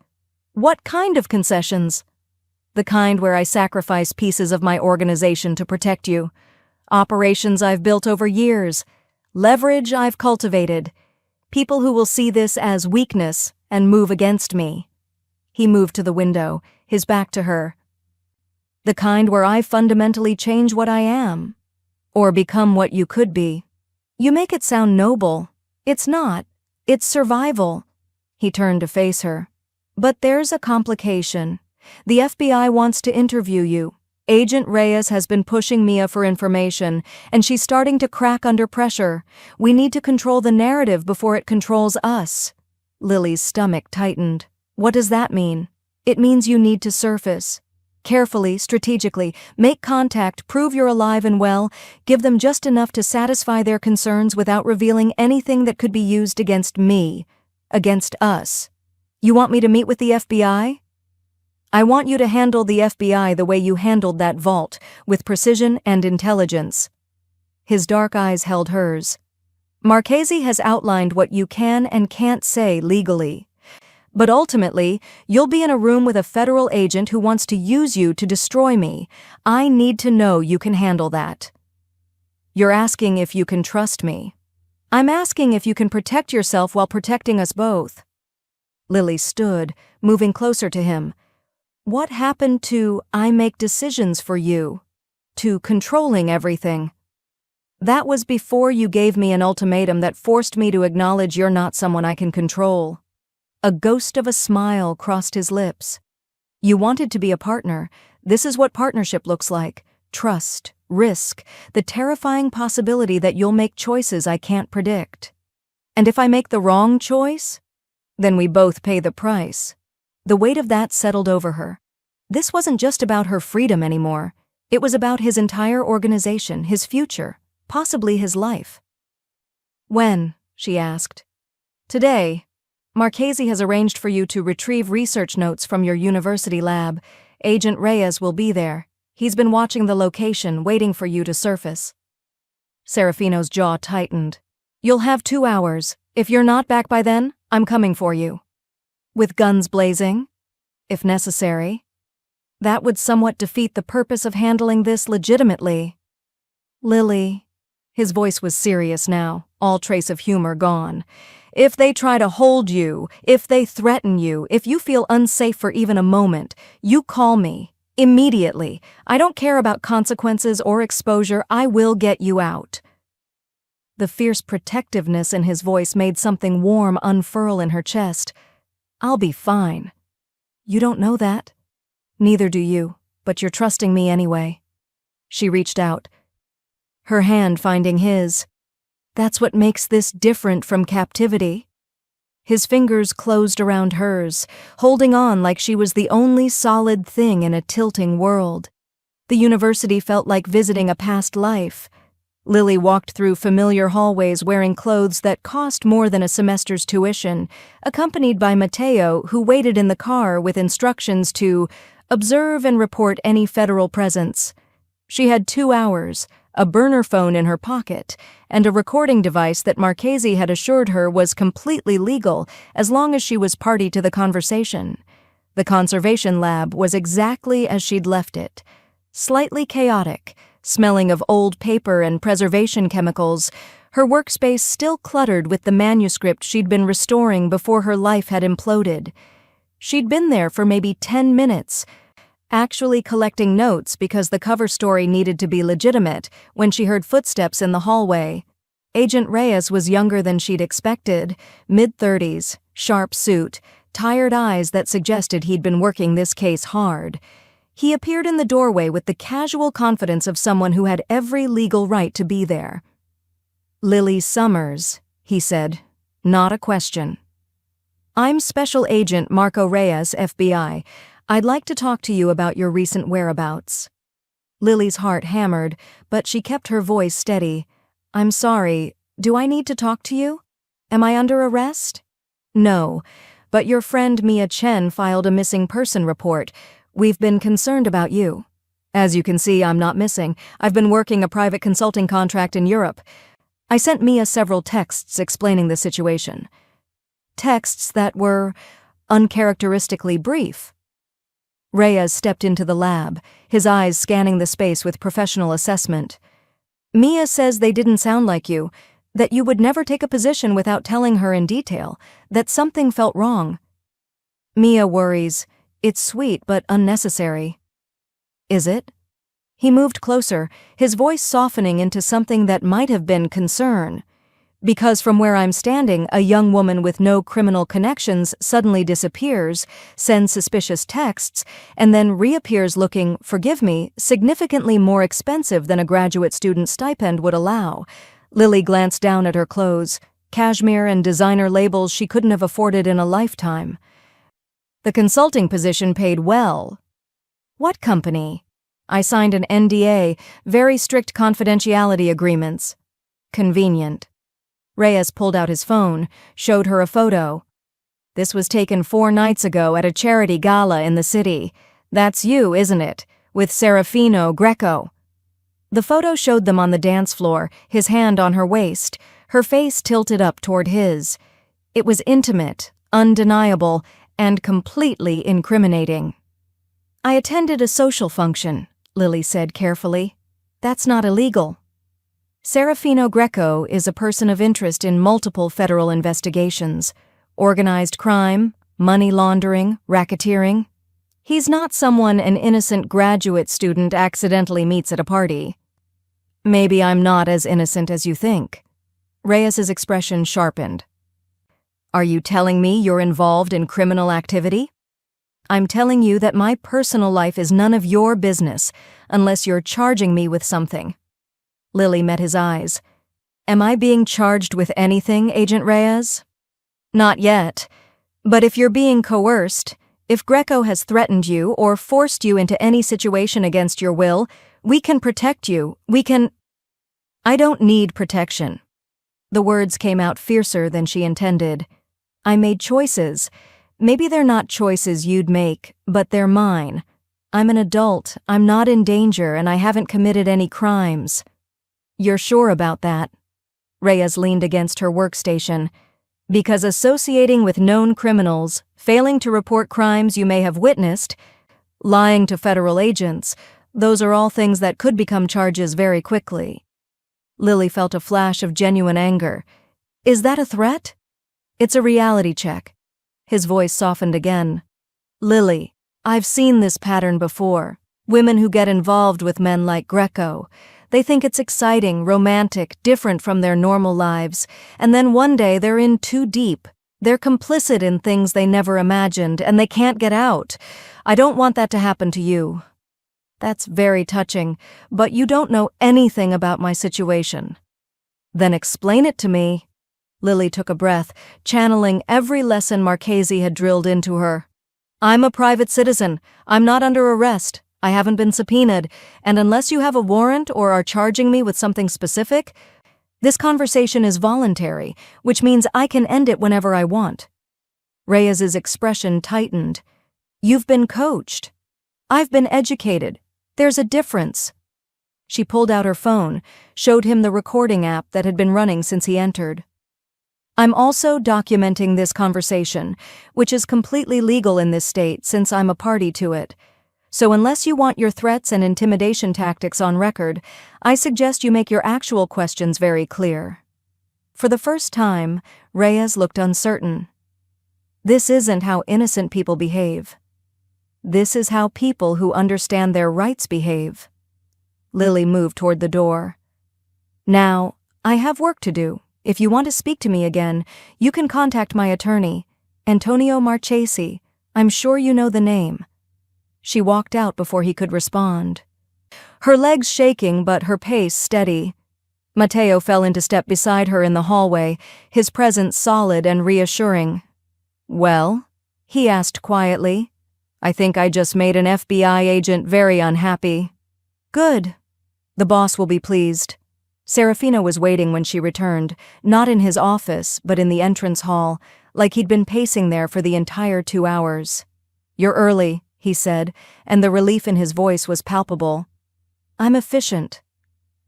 [SPEAKER 1] What kind of concessions? The kind where I sacrifice pieces of my organization to protect you. Operations I've built over years. Leverage I've cultivated. People who will see this as weakness and move against me. He moved to the window, his back to her. The kind where I fundamentally change what I am. Or become what you could be. You make it sound noble. It's not. It's survival. He turned to face her. But there's a complication. The FBI wants to interview you. Agent Reyes has been pushing Mia for information, and she's starting to crack under pressure. We need to control the narrative before it controls us. Lily's stomach tightened. What does that mean? It means you need to surface. Carefully, strategically, make contact, prove you're alive and well, give them just enough to satisfy their concerns without revealing anything that could be used against me, against us. You want me to meet with the FBI? I want you to handle the FBI the way you handled that vault, with precision and intelligence. His dark eyes held hers. Marchese has outlined what you can and can't say legally. But ultimately, you'll be in a room with a federal agent who wants to use you to destroy me. I need to know you can handle that. You're asking if you can trust me. I'm asking if you can protect yourself while protecting us both. Lily stood, moving closer to him. What happened to I make decisions for you? To controlling everything? That was before you gave me an ultimatum that forced me to acknowledge you're not someone I can control. A ghost of a smile crossed his lips. You wanted to be a partner. This is what partnership looks like. Trust, risk, the terrifying possibility that you'll make choices I can't predict. And if I make the wrong choice, then we both pay the price. The weight of that settled over her. This wasn't just about her freedom anymore. It was about his entire organization, his future, possibly his life. When? She asked. Today. Marchese has arranged for you to retrieve research notes from your university lab. Agent Reyes will be there. He's been watching the location, waiting for you to surface. Serafino's jaw tightened. You'll have 2 hours. If you're not back by then, I'm coming for you. With guns blazing? If necessary. That would somewhat defeat the purpose of handling this legitimately. Lily. His voice was serious now, all trace of humor gone. If they try to hold you, if they threaten you, if you feel unsafe for even a moment, you call me. Immediately. I don't care about consequences or exposure. I will get you out. The fierce protectiveness in his voice made something warm unfurl in her chest. I'll be fine. You don't know that. Neither do you, but you're trusting me anyway. She reached out, her hand finding his. That's what makes this different from captivity. His fingers closed around hers, holding on like she was the only solid thing in a tilting world. The university felt like visiting a past life. Lily walked through familiar hallways wearing clothes that cost more than a semester's tuition, accompanied by Matteo, who waited in the car with instructions to observe and report any federal presence. She had 2 hours, a burner phone in her pocket, and a recording device that Marchese had assured her was completely legal as long as she was party to the conversation. The conservation lab was exactly as she'd left it. Slightly chaotic, smelling of old paper and preservation chemicals, her workspace still cluttered with the manuscript she'd been restoring before her life had imploded. She'd been there for maybe 10 minutes, actually collecting notes because the cover story needed to be legitimate, when she heard footsteps in the hallway. Agent Reyes was younger than she'd expected, mid-30s, sharp suit, tired eyes that suggested he'd been working this case hard. He appeared in the doorway with the casual confidence of someone who had every legal right to be there. Lily Summers, he said, not a question. I'm Special Agent Marco Reyes, FBI. I'd like to talk to you about your recent whereabouts. Lily's heart hammered, but she kept her voice steady. I'm sorry, do I need to talk to you? Am I under arrest? No, but your friend Mia Chen filed a missing person report. We've been concerned about you. As you can see, I'm not missing. I've been working a private consulting contract in Europe. I sent Mia several texts explaining the situation. texts that were uncharacteristically brief. Reyes stepped into the lab, his eyes scanning the space with professional assessment. Mia says they didn't sound like you, that you would never take a position without telling her in detail, that something felt wrong. Mia worries. It's sweet but unnecessary. Is it? He moved closer, his voice softening into something that might have been concern. Because from where I'm standing, a young woman with no criminal connections suddenly disappears, sends suspicious texts, and then reappears looking, forgive me, significantly more expensive than a graduate student stipend would allow. Lily glanced down at her clothes, cashmere and designer labels she couldn't have afforded in a lifetime. The consulting position paid well. What company? I signed an NDA, very strict confidentiality agreements. Convenient. Reyes pulled out his phone, showed her a photo. This was taken 4 nights ago at a charity gala in the city. That's you, isn't it? With Serafino Greco. The photo showed them on the dance floor, his hand on her waist, her face tilted up toward his. It was intimate, undeniable, and completely incriminating. I attended a social function, Lily said carefully. That's not illegal. Serafino Greco is a person of interest in multiple federal investigations, organized crime, money laundering, racketeering. He's not someone an innocent graduate student accidentally meets at a party. Maybe I'm not as innocent as you think. Reyes's expression sharpened. Are you telling me you're involved in criminal activity? I'm telling you that my personal life is none of your business, unless you're charging me with something. Lily met his eyes. Am I being charged with anything, Agent Reyes? Not yet. But if you're being coerced, if Greco has threatened you or forced you into any situation against your will, we can protect you. I don't need protection. The words came out fiercer than she intended. I made choices. Maybe they're not choices you'd make, but they're mine. I'm an adult, I'm not in danger, and I haven't committed any crimes. You're sure about that? Reyes leaned against her workstation. Because associating with known criminals, failing to report crimes you may have witnessed, lying to federal agents, those are all things that could become charges very quickly. Lily felt a flash of genuine anger. Is that a threat? It's a reality check. His voice softened again. Lily, I've seen this pattern before. Women who get involved with men like Greco. They think it's exciting, romantic, different from their normal lives, and then one day they're in too deep. They're complicit in things they never imagined, and they can't get out. I don't want that to happen to you. That's very touching, but you don't know anything about my situation. Then explain it to me. Lily took a breath, channeling every lesson Marchese had drilled into her. I'm a private citizen. I'm not under arrest. I haven't been subpoenaed, and unless you have a warrant or are charging me with something specific, this conversation is voluntary, which means I can end it whenever I want. Reyes's expression tightened. You've been coached. I've been educated. There's a difference. She pulled out her phone, showed him the recording app that had been running since he entered. I'm also documenting this conversation, which is completely legal in this state since I'm a party to it. So unless you want your threats and intimidation tactics on record, I suggest you make your actual questions very clear. For the first time, Reyes looked uncertain. This isn't how innocent people behave. This is how people who understand their rights behave. Lily moved toward the door. Now, I have work to do. If you want to speak to me again, you can contact my attorney, Antonio Marchese. I'm sure you know the name. She walked out before he could respond. Her legs shaking but her pace steady. Matteo fell into step beside her in the hallway, his presence solid and reassuring. Well? He asked quietly. I think I just made an FBI agent very unhappy. Good. The boss will be pleased. Serafino was waiting when she returned, not in his office, but in the entrance hall, like he'd been pacing there for the entire 2 hours. You're early, he said, and the relief in his voice was palpable. I'm efficient.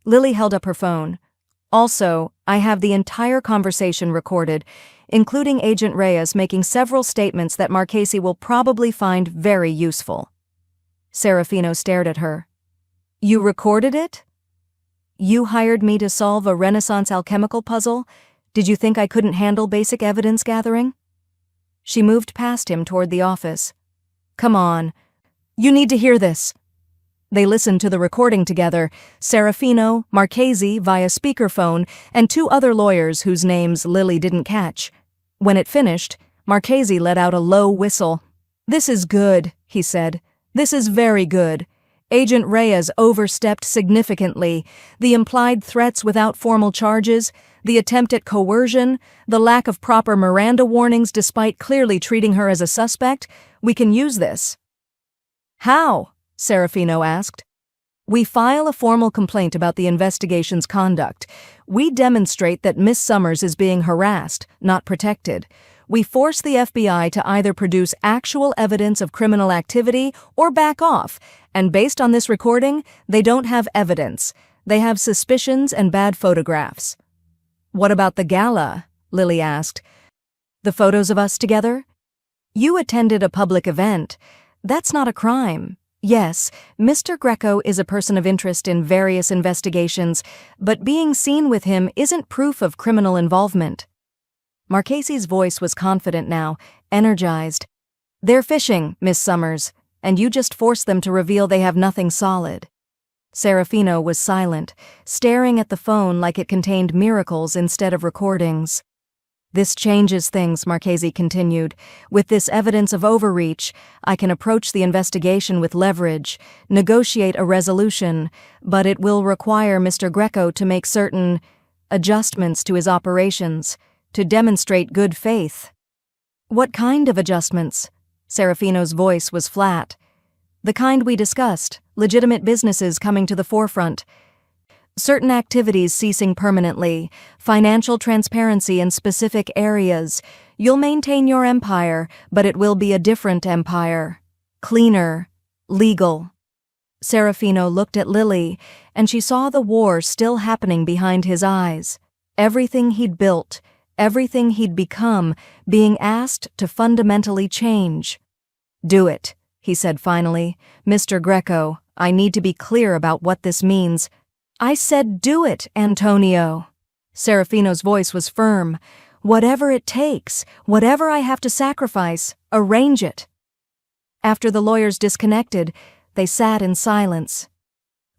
[SPEAKER 1] Lily held up her phone. Also, I have the entire conversation recorded. including Agent Reyes making several statements that Marchese will probably find very useful. Serafino stared at her. You recorded it? You hired me to solve a Renaissance alchemical puzzle? Did you think I couldn't handle basic evidence gathering? She moved past him toward the office. Come on. You need to hear this. They listened to the recording together, Serafino, Marchese via speakerphone, and two other lawyers whose names Lily didn't catch. When it finished, Marchese let out a low whistle. This is good, he said. This is very good. Agent Reyes overstepped significantly. The implied threats without formal charges, the attempt at coercion, the lack of proper Miranda warnings despite clearly treating her as a suspect. We can use this. How? Serafino asked. We file a formal complaint about the investigation's conduct. We demonstrate that Miss Summers is being harassed, not protected. We force the FBI to either produce actual evidence of criminal activity or back off, and based on this recording, they don't have evidence. They have suspicions and bad photographs. What about the gala? Lily asked. The photos of us together? You attended a public event. That's not a crime. Yes, Mr. Greco is a person of interest in various investigations, but being seen with him isn't proof of criminal involvement. Marchese's voice was confident now, energized. They're fishing, Miss Summers, and you just forced them to reveal they have nothing solid. Serafino was silent, staring at the phone like it contained miracles instead of recordings. This changes things, Marchese continued. With this evidence of overreach, I can approach the investigation with leverage, negotiate a resolution, but it will require Mr. Greco to make certain adjustments to his operations, to demonstrate good faith. What kind of adjustments? Serafino's voice was flat. The kind we discussed, legitimate businesses coming to the forefront. Certain activities ceasing permanently, financial transparency in specific areas. You'll maintain your empire, but it will be a different empire. Cleaner, legal. Serafino looked at Lily, and she saw the war still happening behind his eyes. Everything he'd built, everything he'd become, being asked to fundamentally change. Do it, he said finally. Mr. Greco, I need to be clear about what this means. I said do it, Antonio. Serafino's voice was firm. Whatever it takes, whatever I have to sacrifice, arrange it. After the lawyers disconnected, they sat in silence.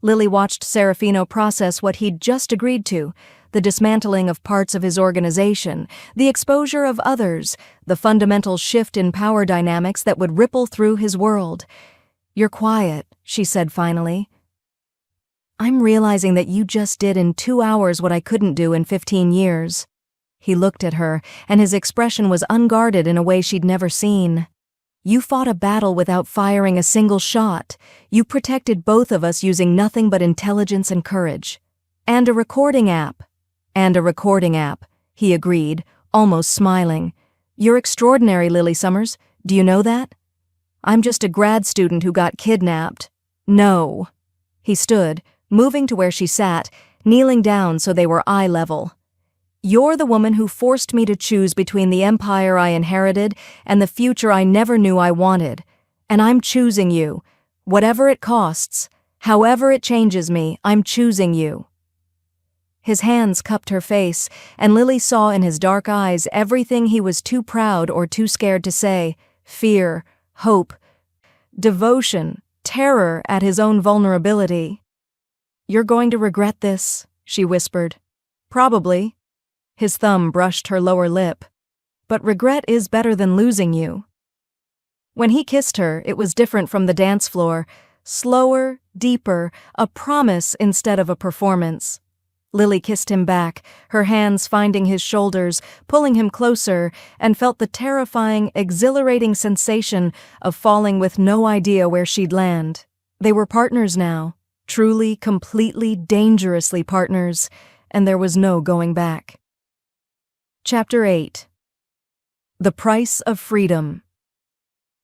[SPEAKER 1] Lily watched Serafino process what he'd just agreed to, the dismantling of parts of his organization, the exposure of others, the fundamental shift in power dynamics that would ripple through his world. You're quiet, she said finally. I'm realizing that you just did in 2 hours what I couldn't do in 15 years. He looked at her, and his expression was unguarded in a way she'd never seen. You fought a battle without firing a single shot. You protected both of us using nothing but intelligence and courage. And a recording app. And a recording app, he agreed, almost smiling. You're extraordinary, Lily Summers. Do you know that? I'm just a grad student who got kidnapped. No. He stood, moving to where she sat, kneeling down so they were eye level. You're the woman who forced me to choose between the empire I inherited and the future I never knew I wanted. And I'm choosing you. Whatever it costs, however it changes me, I'm choosing you. His hands cupped her face, and Lily saw in his dark eyes everything he was too proud or too scared to say: fear, hope, devotion, terror at his own vulnerability. You're going to regret this, she whispered. Probably. His thumb brushed her lower lip. But regret is better than losing you. When he kissed her, it was different from the dance floor. Slower, deeper, a promise instead of a performance. Lily kissed him back, her hands finding his shoulders, pulling him closer, and felt the terrifying, exhilarating sensation of falling with no idea where she'd land. They were partners now, truly, completely, dangerously partners, and there was no going back. Chapter 8. The Price of Freedom.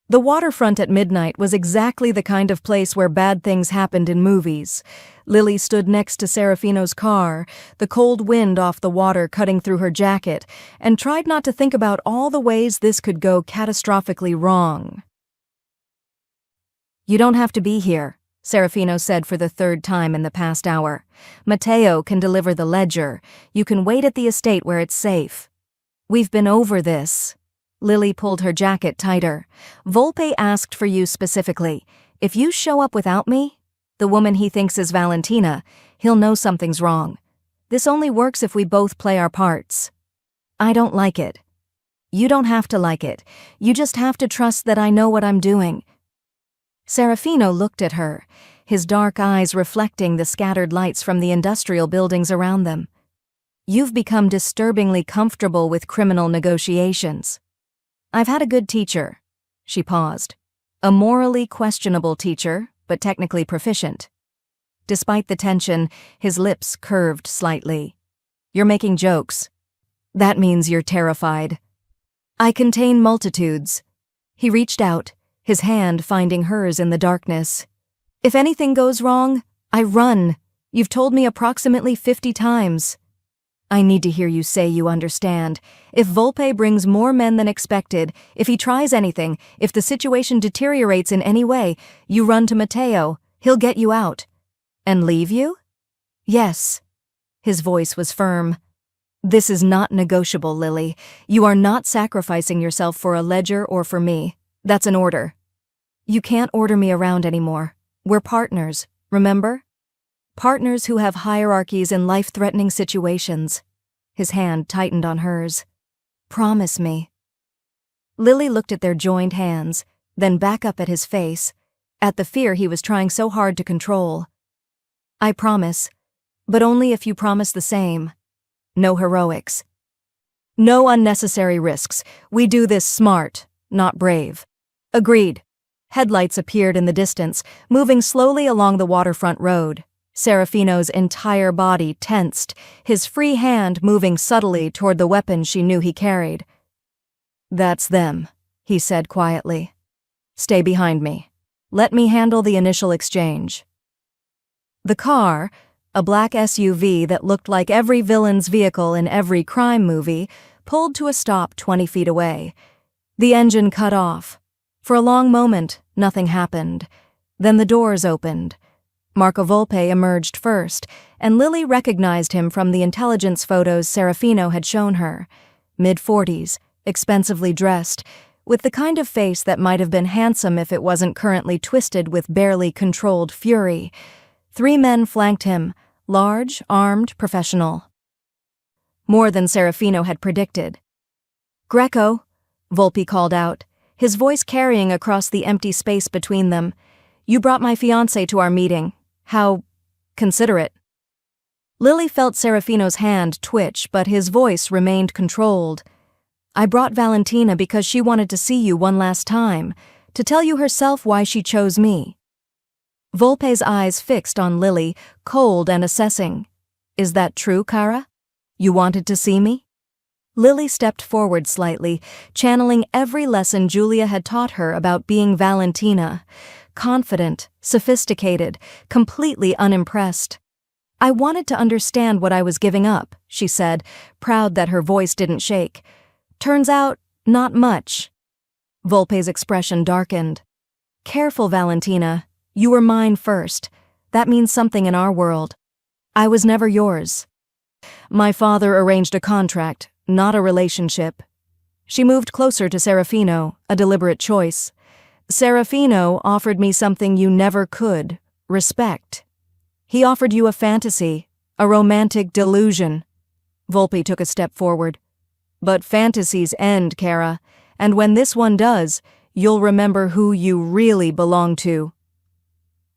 [SPEAKER 1] The waterfront at midnight was exactly the kind of place where bad things happened in movies. Lily stood next to Serafino's car, the cold wind off the water cutting through her jacket, and tried not to think about all the ways this could go catastrophically wrong. "You don't have to be here," Serafino said for the third time in the past hour. "Matteo can deliver the ledger. You can wait at the estate where it's safe." "We've been over this." Lily pulled her jacket tighter. "Volpe asked for you specifically. If you show up without me, the woman he thinks is Valentina, he'll know something's wrong. This only works if we both play our parts." "I don't like it." "You don't have to like it. You just have to trust that I know what I'm doing." Serafino looked at her, his dark eyes reflecting the scattered lights from the industrial buildings around them. "You've become disturbingly comfortable with criminal negotiations." "I've had a good teacher." She paused. "A morally questionable teacher, but technically proficient." Despite the tension, his lips curved slightly. "You're making jokes." "That means you're terrified." "I contain multitudes." He reached out, his hand finding hers in the darkness. "If anything goes wrong, I run. You've told me approximately 50 times. I need to hear you say you understand. If Volpe brings more men than expected, if he tries anything, if the situation deteriorates in any way, you run to Matteo. He'll get you out." "And leave you?" "Yes." His voice was firm. "This is not negotiable, Lily. You are not sacrificing yourself for a ledger or for me. That's an order." "You can't order me around anymore. We're partners, remember? Partners who have hierarchies in life-threatening situations." His hand tightened on hers. "Promise me." Lily looked at their joined hands, then back up at his face, at the fear he was trying so hard to control. "I promise, but only if you promise the same. No heroics. No unnecessary risks. We do this smart, not brave." "Agreed." Headlights appeared in the distance, moving slowly along the waterfront road. Serafino's entire body tensed, his free hand moving subtly toward the weapon she knew he carried. "That's them," he said quietly. "Stay behind me. Let me handle the initial exchange." The car, a black SUV that looked like every villain's vehicle in every crime movie, pulled to a stop 20 feet away. The engine cut off. For a long moment, nothing happened. Then the doors opened. Marco Volpe emerged first, and Lily recognized him from the intelligence photos Serafino had shown her. Mid-40s, expensively dressed, with the kind of face that might have been handsome if it wasn't currently twisted with barely controlled fury. 3 men flanked him, large, armed, professional. More than Serafino had predicted. "Greco," Volpe called out, his voice carrying across the empty space between them. "You brought my fiancé to our meeting. How considerate." Lily felt Serafino's hand twitch, but his voice remained controlled. "I brought Valentina because she wanted to see you one last time, to tell you herself why she chose me." Volpe's eyes fixed on Lily, cold and assessing. "Is that true, Cara? You wanted to see me?" Lily stepped forward slightly, channeling every lesson Julia had taught her about being Valentina. Confident, sophisticated, completely unimpressed. "I wanted to understand what I was giving up," she said, proud that her voice didn't shake. "Turns out, not much." Volpe's expression darkened. "Careful, Valentina. You were mine first. That means something in our world. I was never yours. My father arranged a contract, not a relationship." She moved closer to Serafino, a deliberate choice. "Serafino offered me something you never could, respect. He offered you a fantasy, a romantic delusion." Volpe took a step forward. "But fantasies end, Cara, and when this one does, you'll remember who you really belong to."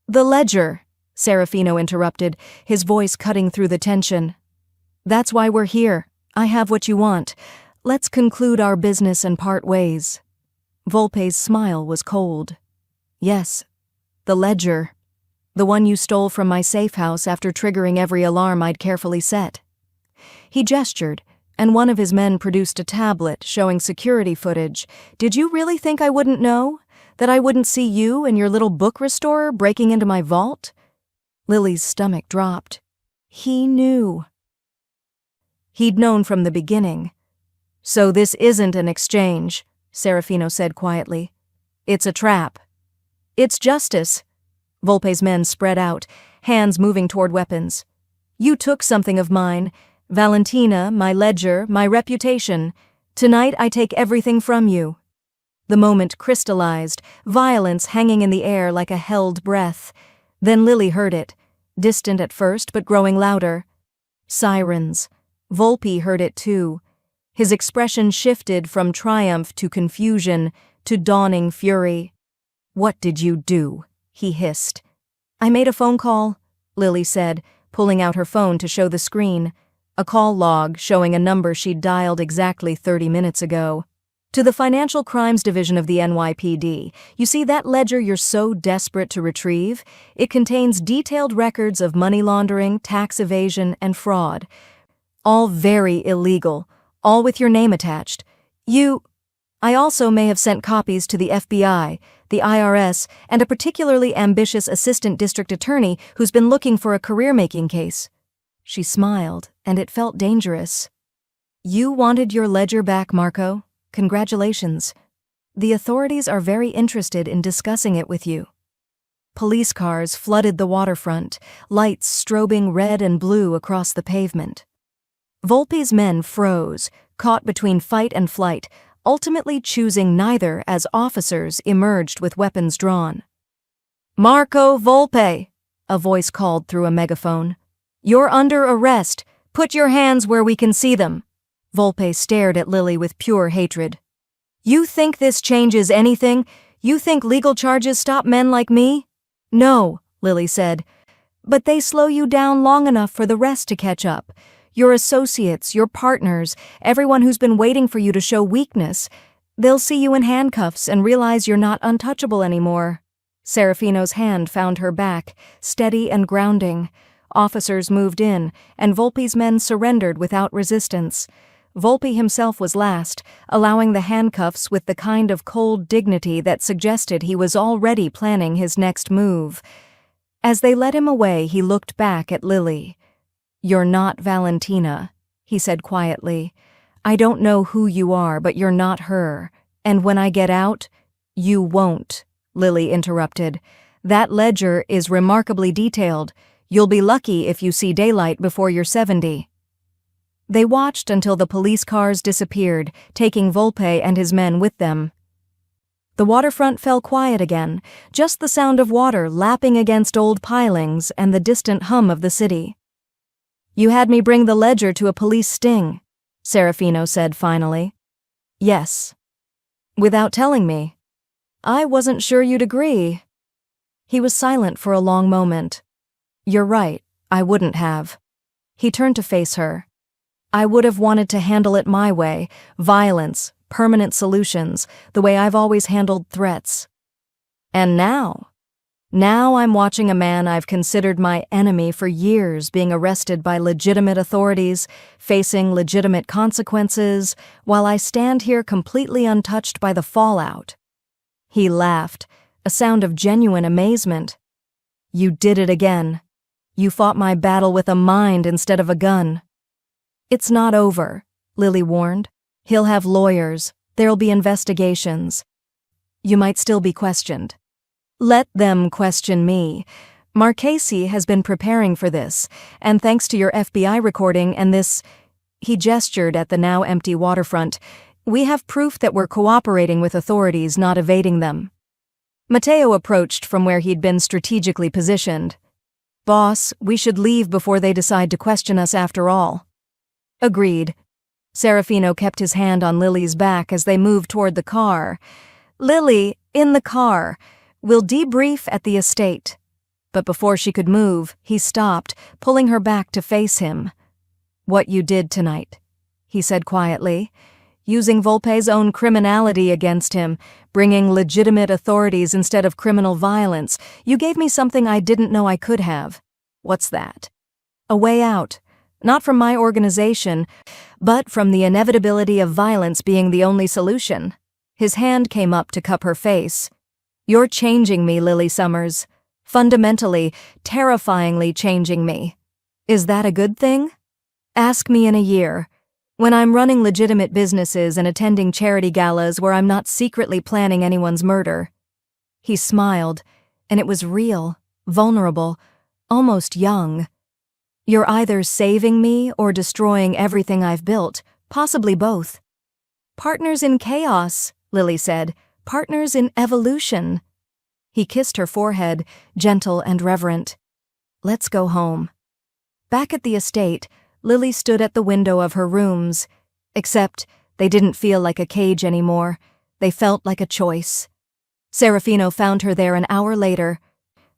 [SPEAKER 1] "The ledger," Serafino interrupted, his voice cutting through the tension. "That's why we're here. I have what you want. Let's conclude our business and part ways." Volpe's smile was cold. "Yes, the ledger. The one you stole from my safe house after triggering every alarm I'd carefully set." He gestured, and one of his men produced a tablet showing security footage. "Did you really think I wouldn't know? That I wouldn't see you and your little book restorer breaking into my vault? Lily's stomach dropped. He knew. He'd known from the beginning. So this isn't an exchange, Serafino said quietly. It's a trap. It's justice. Volpe's men spread out, hands moving toward weapons. You took something of mine. Valentina, my ledger, my reputation. Tonight I take everything from you. The moment crystallized, violence hanging in the air like a held breath. Then Lily heard it, distant at first but growing louder. Sirens. Volpe heard it too. His expression shifted from triumph to confusion to dawning fury. What did you do? He hissed. I made a phone call, Lily said, pulling out her phone to show the screen. A call log showing a number she'd dialed exactly 30 minutes ago. To the Financial Crimes Division of the NYPD. You see that ledger you're so desperate to retrieve? It contains detailed records of money laundering, tax evasion, and fraud. All very illegal, all with your name attached. I also may have sent copies to the FBI, the IRS, and a particularly ambitious assistant district attorney who's been looking for a career-making case. She smiled, and it felt dangerous. You wanted your ledger back, Marco? Congratulations. The authorities are very interested in discussing it with you. Police cars flooded the waterfront, lights strobing red and blue across the pavement. Volpe's men froze, caught between fight and flight, ultimately choosing neither as officers emerged with weapons drawn. Marco Volpe, a voice called through a megaphone. You're under arrest. Put your hands where we can see them. Volpe stared at Lily with pure hatred. You think this changes anything? You think legal charges stop men like me? No, Lily said. But they slow you down long enough for the rest to catch up. Your associates, your partners, everyone who's been waiting for you to show weakness, they'll see you in handcuffs and realize you're not untouchable anymore. Serafino's hand found her back, steady and grounding. Officers moved in, and Volpe's men surrendered without resistance. Volpe himself was last, allowing the handcuffs with the kind of cold dignity that suggested he was already planning his next move. As they led him away, he looked back at Lily. You're not Valentina, he said quietly. I don't know who you are, but you're not her. And when I get out, you won't, Lily interrupted. That ledger is remarkably detailed. You'll be lucky if you see daylight before you're 70. They watched until the police cars disappeared, taking Volpe and his men with them. The waterfront fell quiet again, just the sound of water lapping against old pilings and the distant hum of the city. You had me bring the ledger to a police sting, Serafino said finally. Yes. Without telling me. I wasn't sure you'd agree. He was silent for a long moment. You're right, I wouldn't have. He turned to face her. I would have wanted to handle it my way, violence, permanent solutions, the way I've always handled threats. And now I'm watching a man I've considered my enemy for years being arrested by legitimate authorities, facing legitimate consequences, while I stand here completely untouched by the fallout. He laughed, a sound of genuine amazement. You did it again. You fought my battle with a mind instead of a gun. It's not over, Lily warned. He'll have lawyers. There'll be investigations. You might still be questioned. Let them question me. Marchese has been preparing for this, and thanks to your FBI recording and this, he gestured at the now empty waterfront, we have proof that we're cooperating with authorities, not evading them. Matteo approached from where he'd been strategically positioned. Boss, we should leave before they decide to question us after all. Agreed. Serafino kept his hand on Lily's back as they moved toward the car. Lily, in the car. We'll debrief at the estate. But before she could move, he stopped, pulling her back to face him. What you did tonight, he said quietly, using Volpe's own criminality against him, bringing legitimate authorities instead of criminal violence. You gave me something I didn't know I could have. What's that? A way out. Not from my organization, but from the inevitability of violence being the only solution. His hand came up to cup her face. You're changing me, Lily Summers. Fundamentally, terrifyingly changing me. Is that a good thing? Ask me in a year, when I'm running legitimate businesses and attending charity galas where I'm not secretly planning anyone's murder. He smiled, and it was real, vulnerable, almost young. You're either saving me or destroying everything I've built, possibly both. Partners in chaos, Lily said. Partners in evolution. He kissed her forehead, gentle and reverent. Let's go home. Back at the estate, Lily stood at the window of her rooms. Except they didn't feel like a cage anymore. They felt like a choice. Serafino found her there an hour later,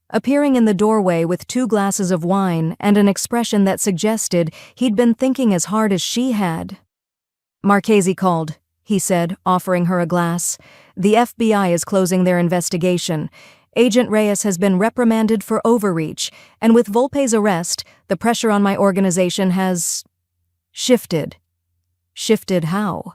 [SPEAKER 1] appearing in the doorway with 2 glasses of wine and an expression that suggested he'd been thinking as hard as she had. Marchese called, he said, offering her a glass. The FBI is closing their investigation. Agent Reyes has been reprimanded for overreach, and with Volpe's arrest, the pressure on my organization has shifted. Shifted how?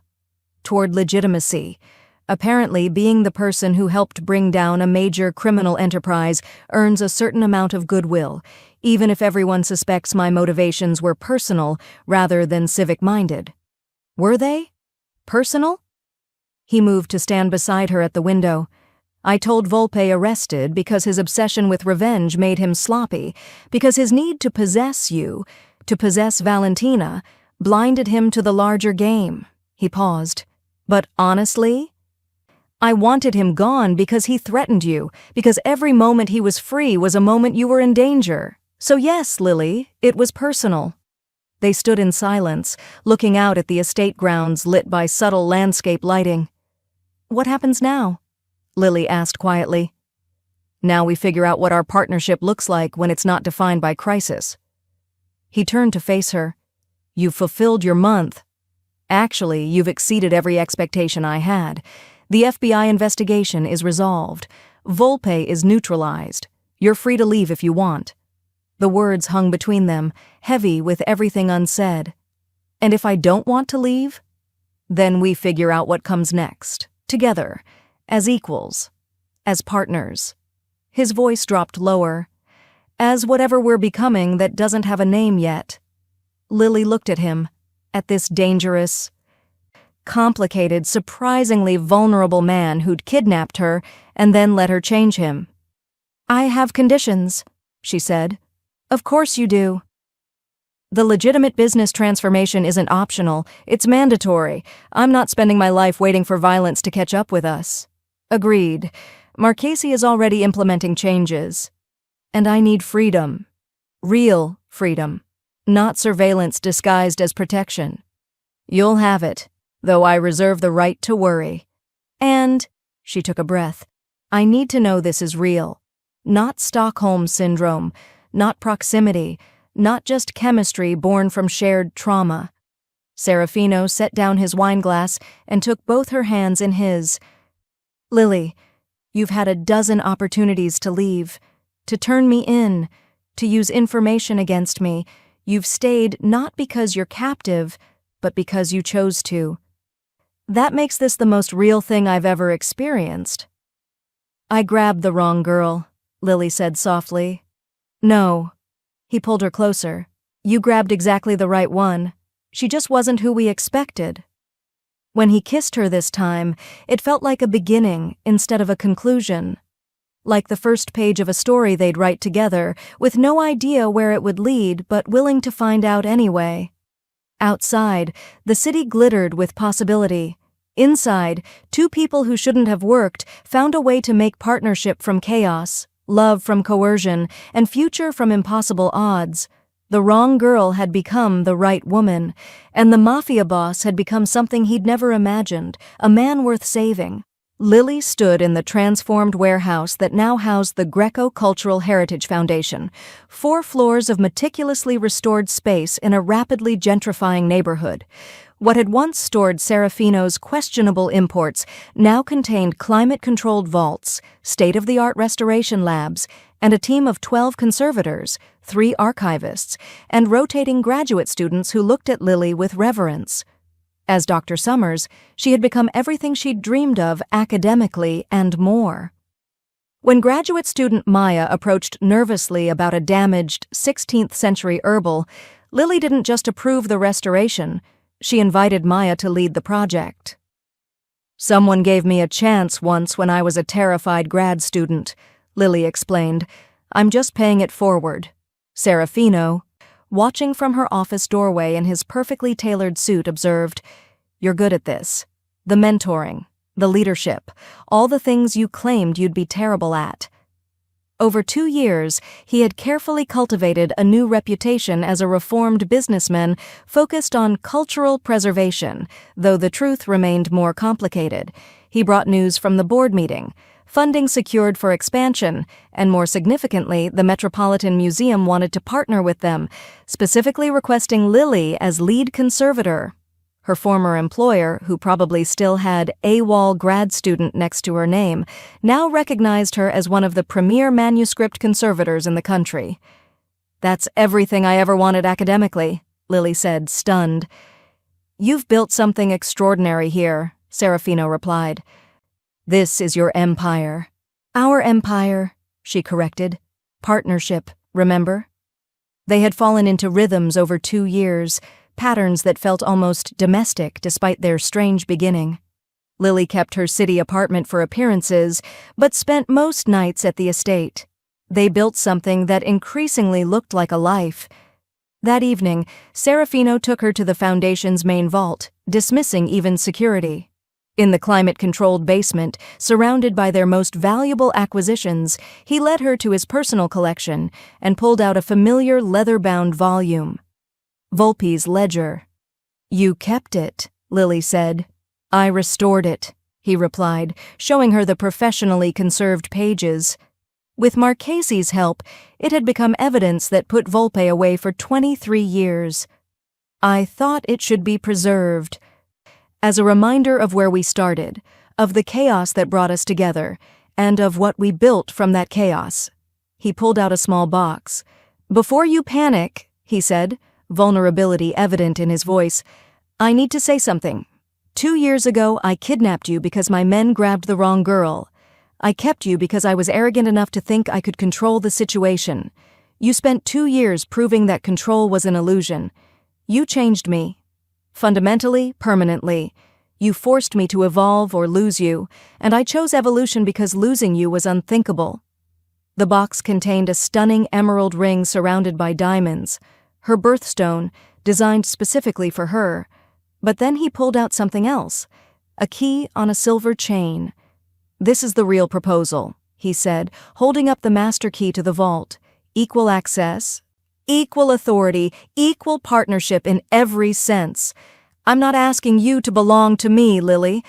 [SPEAKER 1] Toward legitimacy. Apparently, being the person who helped bring down a major criminal enterprise earns a certain amount of goodwill, even if everyone suspects my motivations were personal rather than civic-minded. Were they? Personal? He moved to stand beside her at the window. I told Volpe arrested because his obsession with revenge made him sloppy, because his need to possess you, to possess Valentina, blinded him to the larger game. He paused. But honestly? I wanted him gone because he threatened you, because every moment he was free was a moment you were in danger. So yes, Lily, it was personal. They stood in silence, looking out at the estate grounds lit by subtle landscape lighting. What happens now? Lily asked quietly. Now we figure out what our partnership looks like when it's not defined by crisis. He turned to face her. You've fulfilled your month. Actually, you've exceeded every expectation I had. The FBI investigation is resolved. Volpe is neutralized. You're free to leave if you want. The words hung between them, heavy with everything unsaid. And if I don't want to leave? Then we figure out what comes next, together, as equals, as partners. His voice dropped lower. As whatever we're becoming that doesn't have a name yet. Lily looked at him, at this dangerous, complicated, surprisingly vulnerable man who'd kidnapped her and then let her change him. I have conditions, she said. Of course you do. The legitimate business transformation isn't optional, it's mandatory. I'm not spending my life waiting for violence to catch up with us. Agreed. Marchese is already implementing changes. And I need freedom. Real freedom. Not surveillance disguised as protection. You'll have it, though I reserve the right to worry. And, she took a breath, I need to know this is real. Not Stockholm Syndrome, not proximity, not just chemistry born from shared trauma. Serafino set down his wineglass and took both her hands in his. Lily, you've had a dozen opportunities to leave, to turn me in, to use information against me. You've stayed not because you're captive, but because you chose to. That makes this the most real thing I've ever experienced. I grabbed the wrong girl, Lily said softly. No. He pulled her closer. You grabbed exactly the right one. She just wasn't who we expected. When he kissed her this time, it felt like a beginning instead of a conclusion. Like the first page of a story they'd write together, with no idea where it would lead but willing to find out anyway. Outside, the city glittered with possibility. Inside, 2 people who shouldn't have worked found a way to make partnership from chaos, love from coercion, and future from impossible odds. The wrong girl had become the right woman, and the Mafia boss had become something he'd never imagined, a man worth saving. Lily stood in the transformed warehouse that now housed the Greco-Cultural Heritage Foundation, 4 floors of meticulously restored space in a rapidly gentrifying neighborhood. What had once stored Serafino's questionable imports now contained climate-controlled vaults, state-of-the-art restoration labs, and a team of 12 conservators, 3 archivists, and rotating graduate students who looked at Lily with reverence. As Dr. Summers, she had become everything she'd dreamed of academically and more. When graduate student Maya approached nervously about a damaged 16th-century herbal, Lily didn't just approve the restoration, she invited Maya to lead the project. "Someone gave me a chance once when I was a terrified grad student," Lily explained. "I'm just paying it forward." Serafino, watching from her office doorway in his perfectly tailored suit, observed, "You're good at this. The mentoring, the leadership, all the things you claimed you'd be terrible at." Over 2 years, he had carefully cultivated a new reputation as a reformed businessman focused on cultural preservation, though the truth remained more complicated. He brought news from the board meeting, funding secured for expansion, and more significantly, the Metropolitan Museum wanted to partner with them, specifically requesting Lily as lead conservator. Her former employer, who probably still had AWOL grad student next to her name, now recognized her as one of the premier manuscript conservators in the country. "That's everything I ever wanted academically," Lily said, stunned. "You've built something extraordinary here," Serafino replied. "This is your empire." "Our empire," she corrected. "Partnership, remember?" They had fallen into rhythms over 2 years, patterns that felt almost domestic despite their strange beginning. Lily kept her city apartment for appearances, but spent most nights at the estate. They built something that increasingly looked like a life. That evening, Serafino took her to the foundation's main vault, dismissing even security. In the climate-controlled basement, surrounded by their most valuable acquisitions, he led her to his personal collection and pulled out a familiar leather-bound volume. Volpe's ledger. "You kept it," Lily said. "I restored it," he replied, showing her the professionally conserved pages. With Marchese's help, it had become evidence that put Volpe away for 23 years. "I thought it should be preserved. As a reminder of where we started, of the chaos that brought us together, and of what we built from that chaos." He pulled out a small box. "Before you panic," he said, vulnerability evident in his voice, "I need to say something. 2 years ago, I kidnapped you because my men grabbed the wrong girl. I kept you because I was arrogant enough to think I could control the situation. You spent 2 years proving that control was an illusion. You changed me. Fundamentally, permanently. You forced me to evolve or lose you, and I chose evolution because losing you was unthinkable." The box contained a stunning emerald ring surrounded by diamonds, her birthstone, designed specifically for her. But then he pulled out something else, a key on a silver chain. "This is the real proposal," he said, holding up the master key to the vault. "Equal access, equal authority, equal partnership in every sense. I'm not asking you to belong to me, Lily.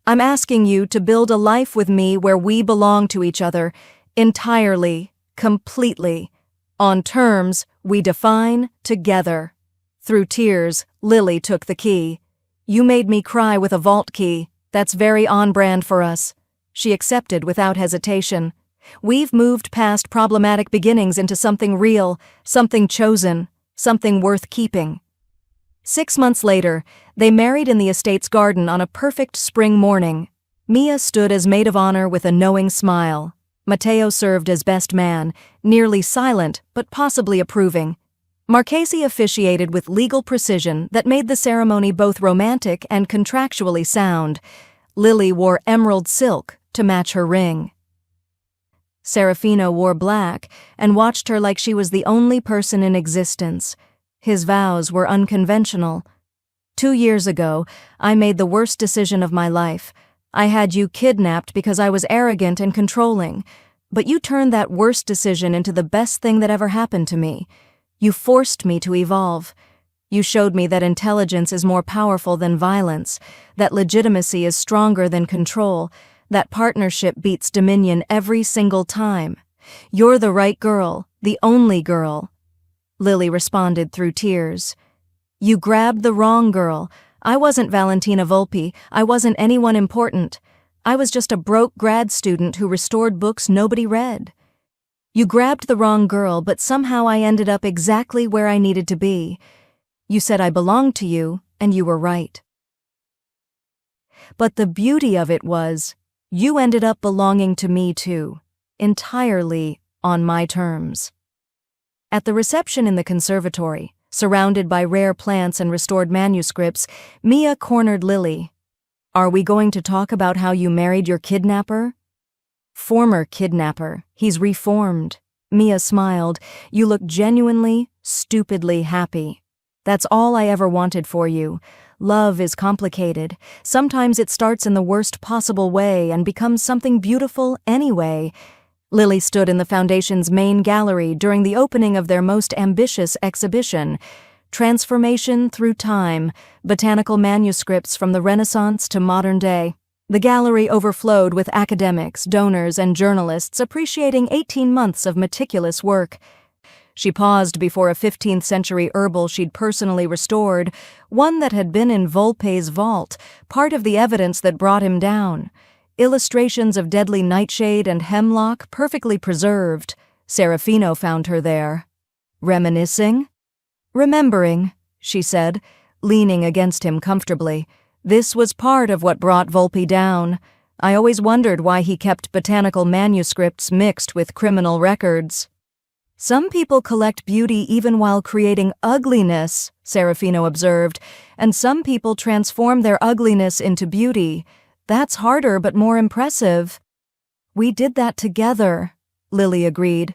[SPEAKER 1] I'm asking you to build a life with me where we belong to each other, entirely, completely, on terms we define together." Through tears, Lily took the key. "You made me cry with a vault key. That's very on-brand for us." She accepted without hesitation. "We've moved past problematic beginnings into something real, something chosen, something worth keeping." 6 months later, they married in the estate's garden on a perfect spring morning. Mia stood as maid of honor with a knowing smile. Matteo served as best man, nearly silent but possibly approving. Marchese officiated with legal precision that made the ceremony both romantic and contractually sound. Lily wore emerald silk to match her ring. Serafino wore black and watched her like she was the only person in existence. His vows were unconventional. 2 years ago, I made the worst decision of my life. I had you kidnapped because I was arrogant and controlling, but you turned that worst decision into the best thing that ever happened to me. You forced me to evolve. You showed me that intelligence is more powerful than violence, that legitimacy is stronger than control, that partnership beats dominion every single time. You're the right girl, the only girl." Lily responded through tears. "You grabbed the wrong girl. I wasn't Valentina Volpe. I wasn't anyone important. I was just a broke grad student who restored books nobody read. You grabbed the wrong girl, but somehow I ended up exactly where I needed to be. You said I belonged to you, and you were right. But the beauty of it was, you ended up belonging to me too. entirely on my terms. At the reception in the conservatory, surrounded by rare plants and restored manuscripts, Mia cornered Lily. "Are we going to talk about how you married your kidnapper?" "Former kidnapper. He's reformed." Mia smiled. "You look genuinely, stupidly happy. That's all I ever wanted for you. Love is complicated. Sometimes it starts in the worst possible way and becomes something beautiful anyway." Lily stood in the Foundation's main gallery during the opening of their most ambitious exhibition, Transformation Through Time, Botanical Manuscripts from the Renaissance to Modern Day. The gallery overflowed with academics, donors, and journalists appreciating 18 months of meticulous work. She paused before a 15th-century herbal she'd personally restored, one that had been in Volpe's vault, part of the evidence that brought him down. Illustrations of deadly nightshade and hemlock, perfectly preserved. Serafino found her there. "Reminiscing?" "Remembering," she said, leaning against him comfortably. "This was part of what brought Volpe down. I always wondered why he kept botanical manuscripts mixed with criminal records." "Some people collect beauty even while creating ugliness," Serafino observed, "and some people transform their ugliness into beauty. That's harder but more impressive." "We did that together," Lily agreed.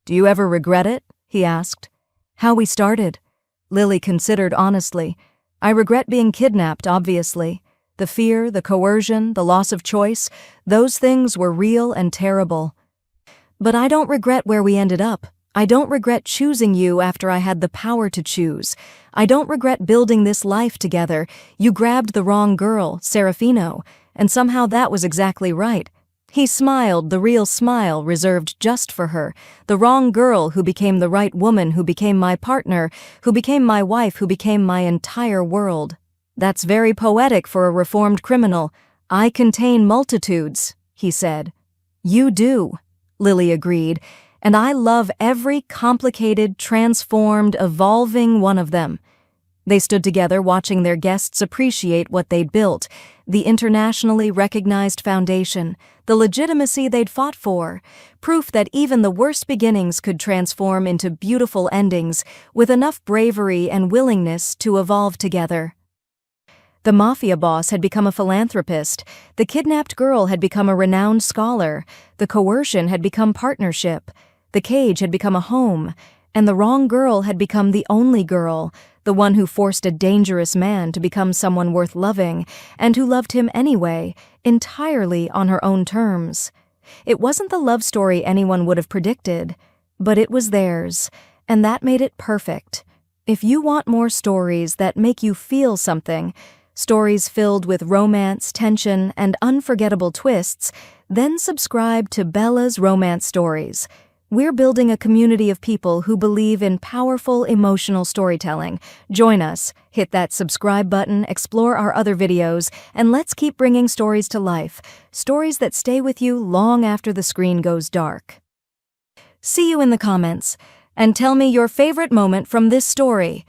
[SPEAKER 1] "Do you ever regret it?" he asked. "How we started?" Lily considered honestly. "I regret being kidnapped, obviously. The fear, the coercion, the loss of choice, those things were real and terrible. But I don't regret where we ended up. I don't regret choosing you after I had the power to choose. I don't regret building this life together. You grabbed the wrong girl, Serafino, and somehow that was exactly right." He smiled, the real smile reserved just for her. "The wrong girl who became the right woman, who became my partner, who became my wife, who became my entire world." "That's very poetic for a reformed criminal. I contain multitudes," he said. "You do," Lily agreed, "and I love every complicated, transformed, evolving one of them." They stood together watching their guests appreciate what they'd built, the internationally recognized foundation, the legitimacy they'd fought for, proof that even the worst beginnings could transform into beautiful endings with enough bravery and willingness to evolve together. The Mafia boss had become a philanthropist, the kidnapped girl had become a renowned scholar, the coercion had become partnership, the cage had become a home, and the wrong girl had become the only girl, the one who forced a dangerous man to become someone worth loving, and who loved him anyway, entirely on her own terms. It wasn't the love story anyone would have predicted, but it was theirs, and that made it perfect. If you want more stories that make you feel something, stories filled with romance, tension, and unforgettable twists, then subscribe to Bella's Romance Stories. We're building a community of people who believe in powerful, emotional storytelling. Join us, hit that subscribe button, explore our other videos, and let's keep bringing stories to life. Stories that stay with you long after the screen goes dark. See you in the comments, and tell me your favorite moment from this story.